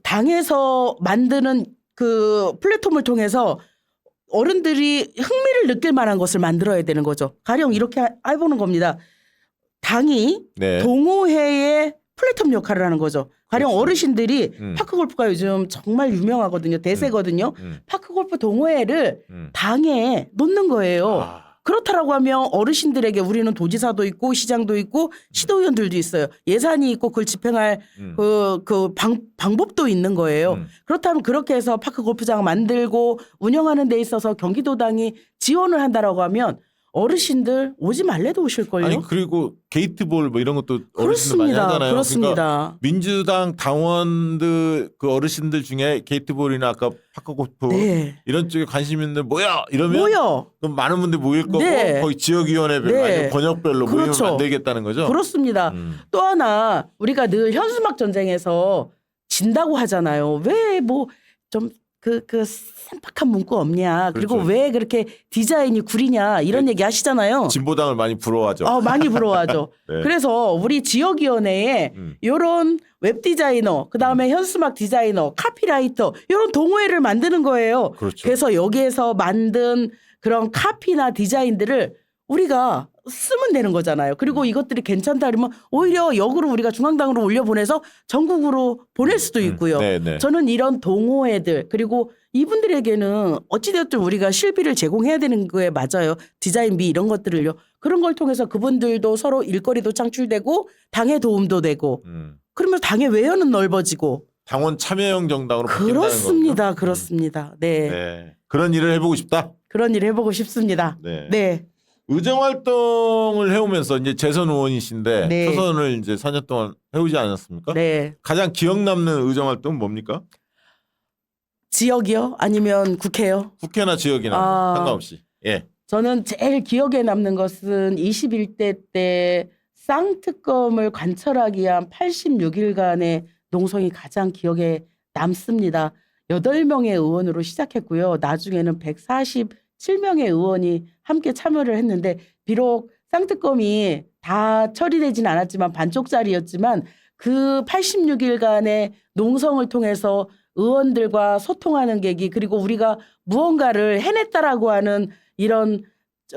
당에서 만드는 그 플랫폼을 통해서 어른들이 흥미를 느낄 만한 것을 만들어야 되는 거죠. 가령 이렇게 해보는 겁니다. 당이 네. 동호회의 플랫폼 역할을 하는 거죠. 가령 그렇죠. 어르신들이 파크골프가 요즘 정말 유명하거든요. 대세거든요. 파크골프 동호회를 당에 놓는 거예요. 아. 그렇다라고 하면 어르신들에게 우리는 도지사도 있고 시장도 있고 시도위원들도 있어요. 예산이 있고 그걸 집행할 방법도 있는 거예요. 그렇다면 그렇게 해서 파크 골프장 만들고 운영하는 데 있어서 경기도당이 지원을 한다라고 하면 어르신들 오지 말래도 오실걸요. 아니 그리고 게이트볼 뭐 이런 것도 어르신들 많이 그렇습니다. 하잖아요. 그렇습니다. 그러니까 민주당 당원들 그 어르신들 중에 게이트볼이나 아까 파크골프 네. 이런 쪽에 관심 있는 분들 뭐야 이러면 뭐요? 그럼 많은 분들이 모일 거고 네. 거기 지역위원회별로 네. 아니면 번역별로 모임을 그렇죠. 만들겠다는 거죠. 그렇습니다. 또 하나 우리가 늘 현수막 전쟁에서 진다고 하잖아요. 왜 뭐 좀 그 쌈박한 문구 없냐. 그리고 그렇죠. 왜 그렇게 디자인이 구리냐 이런 얘기 하시잖아요. 진보당을 많이 부러워하죠. 많이 부러워하죠. 네. 그래서 우리 지역위원회에 이런 웹 디자이너, 그 다음에 현수막 디자이너, 카피라이터 이런 동호회를 만드는 거예요. 그렇죠. 그래서 여기에서 만든 그런 카피나 디자인들을 우리가 쓰면 되는 거잖아요. 그리고 이것들이 괜찮다 그러면 오히려 역으로 우리가 중앙당으로 올려보내서 전국으로 보낼 수도 있고요. 네. 저는 이런 동호회들 그리고 이분들에게는 어찌되었든 우리가 실비를 제공해야 되는 거에 맞아요. 디자인비 이런 것들을요. 그런 걸 통해서 그분들도 서로 일거리도 창출되고 당의 도움도 되고 그러면 당의 외연은 넓어지고 당원 참여형 정당으로 바뀐다는 그렇습니다. 거죠. 그렇습니다. 네. 네. 그런 일을 해보고 싶다. 그런 일 해보고 싶습니다. 네. 네. 의정 활동을 해오면서 이제 재선 의원이신데 네. 초선을 이제 4년 동안 해오지 않았습니까? 네. 가장 기억 남는 의정 활동은 뭡니까? 지역이요? 아니면 국회요? 국회나 지역이나 뭐 상관없이. 예. 저는 제일 기억에 남는 것은 21대 때 쌍특검을 관철하기 위한 86일간의 농성이 가장 기억에 남습니다. 8명의 의원으로 시작했고요. 나중에는 147명의 의원이 함께 참여를 했는데 비록 쌍특검이 다 처리되진 않았지만 반쪽짜리였지만 그 86일간의 농성을 통해서 의원들과 소통하는 계기 그리고 우리가 무언가를 해냈다라고 하는 이런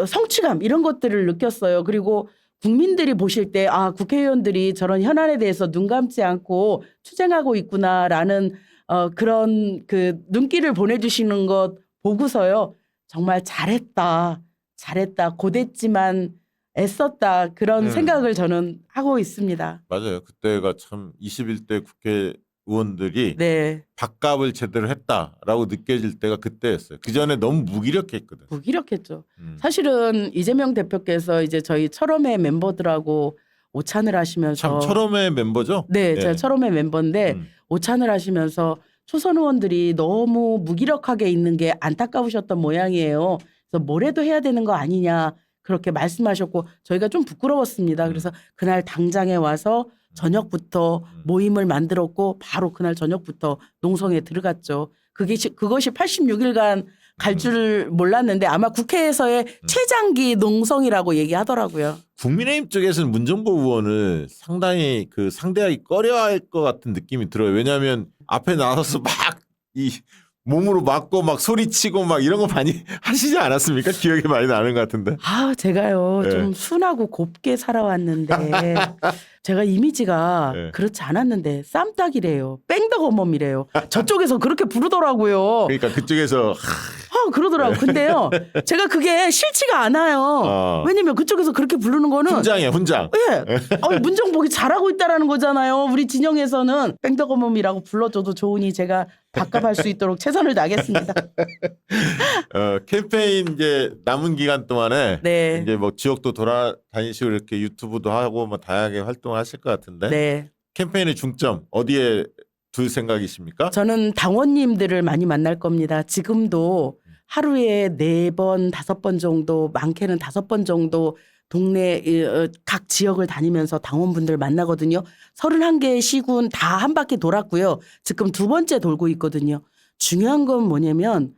성취감 이런 것들을 느꼈어요. 그리고 국민들이 보실 때 아, 국회의원들이 저런 현안에 대해서 눈 감지 않고 투쟁하고 있구나라는 그런 그 눈길을 보내주시는 것 보고서요. 정말 잘했다. 고됐지만 애썼다. 그런 생각을 저는 하고 있습니다. 맞아요. 그때가 참 21대 국회의원들이 네. 밥값을 제대로 했다라고 느껴질 때가 그때였어요. 그 전에 너무 무기력했거든. 무기력했죠. 사실은 이재명 대표께서 이제 저희 철험회 멤버들하고 오찬을 하시면서 참 철험의 멤버죠? 네, 예. 제가 철험회 멤버인데 음. 오찬을 하시면서 초선 의원들이 너무 무기력하게 있는 게 안타까우셨던 모양이에요. 그래서 뭐래도 해야 되는 거 아니냐 그렇게 말씀하셨고 저희가 좀 부끄러웠습니다. 그래서 그날 당장에 와서 저녁부터 모임을 만들었고 바로 그날 저녁부터 농성에 들어갔죠. 그것이 86일간 갈 줄 몰랐는데 아마 국회에서의 최장기 농성이라고 얘기하더라고요. 국민의힘 쪽에서는 문정보 의원을 상당히 그 상대하기 꺼려할 것 같은 느낌이 들어요. 왜냐하면 앞에 나서서 막 이 몸으로 맞고 막 소리치고 막 이런 거 많이 하시지 않았습니까? 기억이 많이 나는 것 같은데. 아, 제가요 네. 좀 순하고 곱게 살아왔는데 제가 이미지가 네. 그렇지 않았는데 쌈딱이래요. 뺑덕어멈이래요. 저쪽에서 그렇게 부르더라고요. 그러니까 그쪽에서 그러더라고요. 근데요 제가 그게 싫지가 않아요. 왜냐면 그쪽에서 그렇게 부르는 거는 훈장이야 훈장. 예. 문정복이 잘하고 있다라는 거잖아요. 우리 진영에서는 뺑덕어멈이라고 불러줘도 좋으니 제가 밥값할 수 있도록 최선을 다하겠습니다. 캠페인 이제 남은 기간 동안에 네. 이제 뭐 지역도 돌아다니시고 이렇게 유튜브도 하고 뭐 다양하게 활동을 하실 것 같은데 네. 캠페인의 중점 어디에 둘 생각이십니까? 저는 당원님들을 많이 만날 겁니다. 지금도 하루에 4번, 5번 정도, 많게는 5번 정도 동네 각 지역을 다니면서 당원분들 만나거든요. 31개의 시군 다 한 바퀴 돌았고요. 지금 2번째 돌고 있거든요. 중요한 건 뭐냐면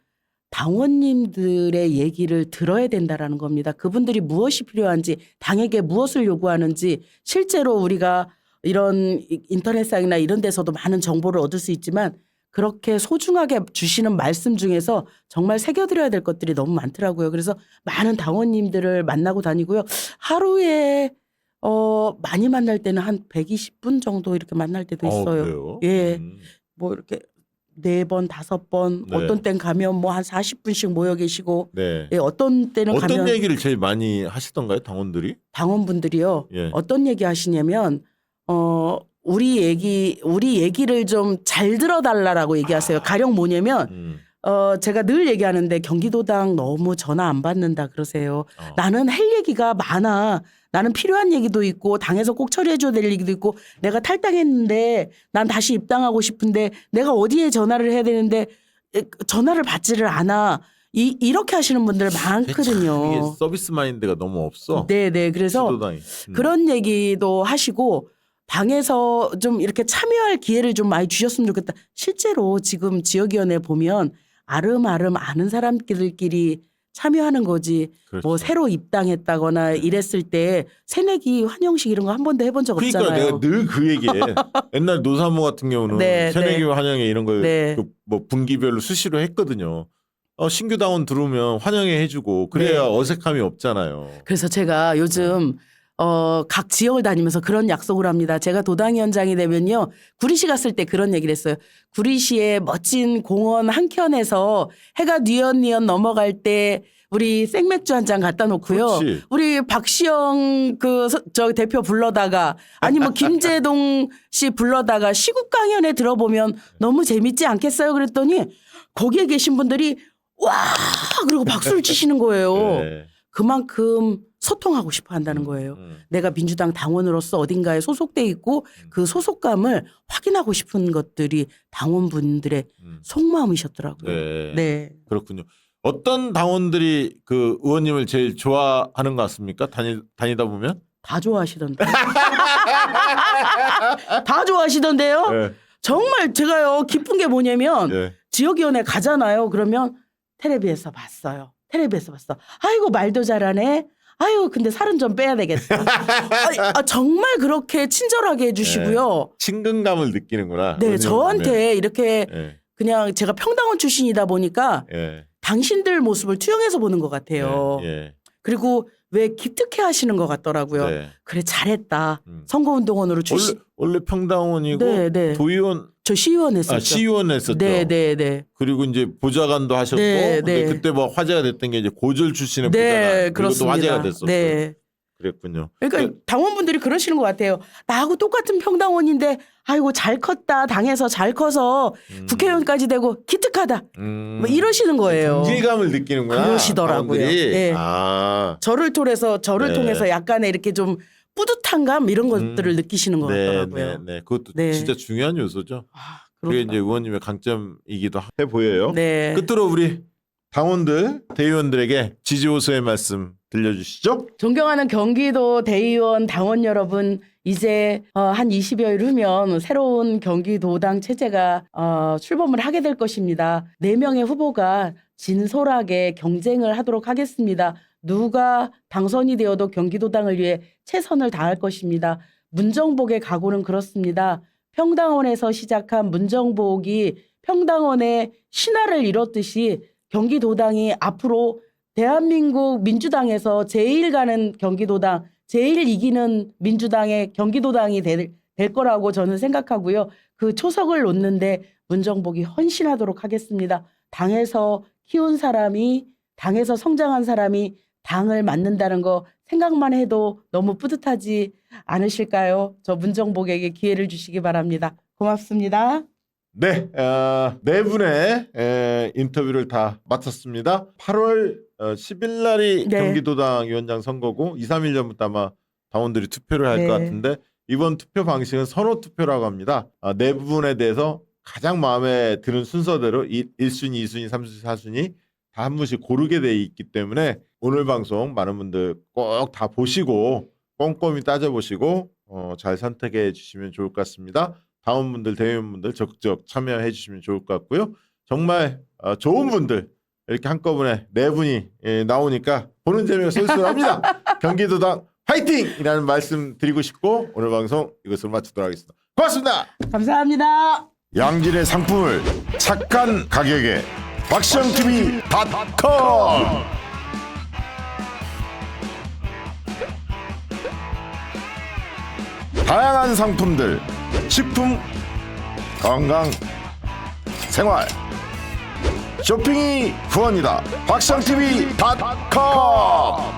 당원님들의 얘기를 들어야 된다라는 겁니다. 그분들이 무엇이 필요한지, 당에게 무엇을 요구하는지 실제로 우리가 이런 인터넷상이나 이런 데서도 많은 정보를 얻을 수 있지만 그렇게 소중하게 주시는 말씀 중에서 정말 새겨드려야 될 것들이 너무 많더라고요. 그래서 많은 당원님들을 만나고 다니고요. 하루에 많이 만날 때는 한 120분 정도 이렇게 만날 때도 있어요. 그래요? 예. 뭐 이렇게 4번, 5번 네. 어떤 땐 가면 뭐 한 40분씩 모여 계시고 네. 예, 어떤 때는 어떤 가면 얘기를 제일 많이 하시던가요, 당원들이? 당원분들이요. 예. 어떤 얘기 하시냐면 우리 얘기를 좀 잘 들어달라라고 얘기하세요. 가령 뭐냐면 제가 늘 얘기하는데 경기도당 너무 전화 안 받는다 그러세요. 나는 할 얘기가 많아. 나는 필요한 얘기도 있고 당에서 꼭 처리해줘야 될 얘기도 있고 내가 탈당했는데 난 다시 입당하고 싶은데 내가 어디에 전화를 해야 되는데 전화를 받지를 않아. 이렇게 하시는 분들 많거든요. 이게 서비스 마인드가 너무 없어. 네네. 그래서 시도당이. 그런 얘기도 하시고 당에서 좀 이렇게 참여할 기회를 좀 많이 주셨으면 좋겠다. 실제로 지금 지역위원회 보면 아름아름 아는 사람들끼리 참여하는 거지. 그렇죠. 뭐 새로 입당했다거나 이랬을 때 새내기 환영식 이런 거 한 번도 해본 적 그러니까 없잖아요. 내가 늘 그 얘기해. 옛날 노사모 같은 경우는 네, 새내기 네. 환영회 이런 걸 네. 뭐 분기별로 수시로 했거든요. 신규 당원 들어오면 환영회 해주고 그래야 네. 어색함이 없잖아요. 그래서 제가 요즘 각 지역을 다니면서 그런 약속을 합니다. 제가 도당위원장이 되면요. 구리시 갔을 때 그런 얘기를 했어요. 구리시의 멋진 공원 한켠에서 해가 뉘엿뉘엿 넘어갈 때 우리 생맥주 한 잔 갖다 놓고요. 그렇지. 우리 박시영 저 대표 불러다가 아니면 김재동 씨 불러다가 시국 강연회 들어보면 너무 재밌지 않겠어요? 그랬더니 거기에 계신 분들이 와 그리고 박수를 치시는 거예요. 네. 그만큼 소통하고 싶어 한다는 거예요. 내가 민주당 당원으로서 어딘가에 소속돼 있고 그 소속감을 확인하고 싶은 것들이 당원분들의 속마음이셨더라고요. 네. 네. 그렇군요. 어떤 당원들이 그 의원님을 제일 좋아하는 것 같습니까? 다니다 보면? 다 좋아하시던데. 다 좋아하시던데요. 네. 정말 제가요 기쁜 게 뭐냐면 네. 지역위원회 가잖아요. 그러면 텔레비에서 봤어요. 텔레비에서 봤어. 아이고 말도 잘하네. 아유 근데 살은 좀 빼야 되겠다. 정말 그렇게 친절하게 해주시고요. 친근감을 느끼는구나. 네, 저한테 이렇게 예. 그냥 제가 평당원 출신이다 보니까 예. 당신들 모습을 투영해서 보는 것 같아요. 예. 그리고 왜 기특해 하시는 것 같더라고요. 네. 그래 잘했다. 음. 선거운동원으로 출신. 원래 평당원이고 네, 네. 도의원 저 시의원 했었죠. 시의원 했었죠. 네, 네, 네. 그리고 이제 보좌관도 하셨고 네, 근데 네. 그때 뭐 화제가 됐던 게 이제 고졸 출신의 네, 보좌관. 그리고 또 그렇습니다. 화제가 됐었어요. 네. 그랬군요. 그러니까 당원분들이 그러시는 것 같아요. 나하고 똑같은 평당원인데 아이고 잘 컸다. 당에서 잘 커서 국회의원까지 되고 기특하다. 뭐 이러시는 거예요. 동질감을 느끼는구나. 그러시더라고요. 당원들이. 네. 아. 저를 네. 통해서 약간의 이렇게 좀 뿌듯함감 이런 것들을 느끼시는 것 같더라고요. 네. 그것도 네. 진짜 중요한 요소죠. 아, 그게 이제 그렇더라고요. 의원님의 강점이기도 해 보여요. 네. 끝으로 우리 당원들, 대의원들에게 지지 호소의 말씀 들려주시죠. 존경하는 경기도 대의원 당원 여러분, 이제 한 20여일 후면 새로운 경기도당 체제가 출범을 하게 될 것입니다. 4명의 후보가 진솔하게 경쟁을 하도록 하겠습니다. 누가 당선이 되어도 경기도당을 위해 최선을 다할 것입니다. 문정복의 각오는 그렇습니다. 평당원에서 시작한 문정복이 평당원의 신화를 이뤘듯이 경기도당이 앞으로 대한민국 민주당에서 제일 가는 경기도당, 제일 이기는 민주당의 경기도당이 될 거라고 저는 생각하고요. 그 초석을 놓는데 문정복이 헌신하도록 하겠습니다. 당에서 키운 사람이, 당에서 성장한 사람이 당을 맡는다는 거 생각만 해도 너무 뿌듯하지 않으실까요? 저 문정복에게 기회를 주시기 바랍니다. 고맙습니다. 네, 네 분의 인터뷰를 다 마쳤습니다. 8월 10일 날이 네. 경기도당 위원장 선거고 2, 3일 전부터 아마 당원들이 투표를 할 것 네. 같은데 이번 투표 방식은 선호 투표라고 합니다. 네 부분에 대해서 가장 마음에 드는 순서대로 1순위, 2순위, 3순위, 4순위 다 한 분씩 고르게 돼 있기 때문에 오늘 방송 많은 분들 꼭 다 보시고 꼼꼼히 따져보시고 잘 선택해 주시면 좋을 것 같습니다. 당원분들, 대의원분들 적극적 참여해 주시면 좋을 것 같고요. 정말 좋은 분들 이렇게 한꺼번에 네 분이 나오니까 보는 재미가 쏠쏠합니다. 경기도당 화이팅이라는 말씀 드리고 싶고 오늘 방송 이것으로 마치도록 하겠습니다. 고맙습니다. 감사합니다. 양질의 상품을 착한 가격에 박시영TV.com 다양한 상품들 식품, 건강, 생활 쇼핑이 후원이다. 박시영TV.com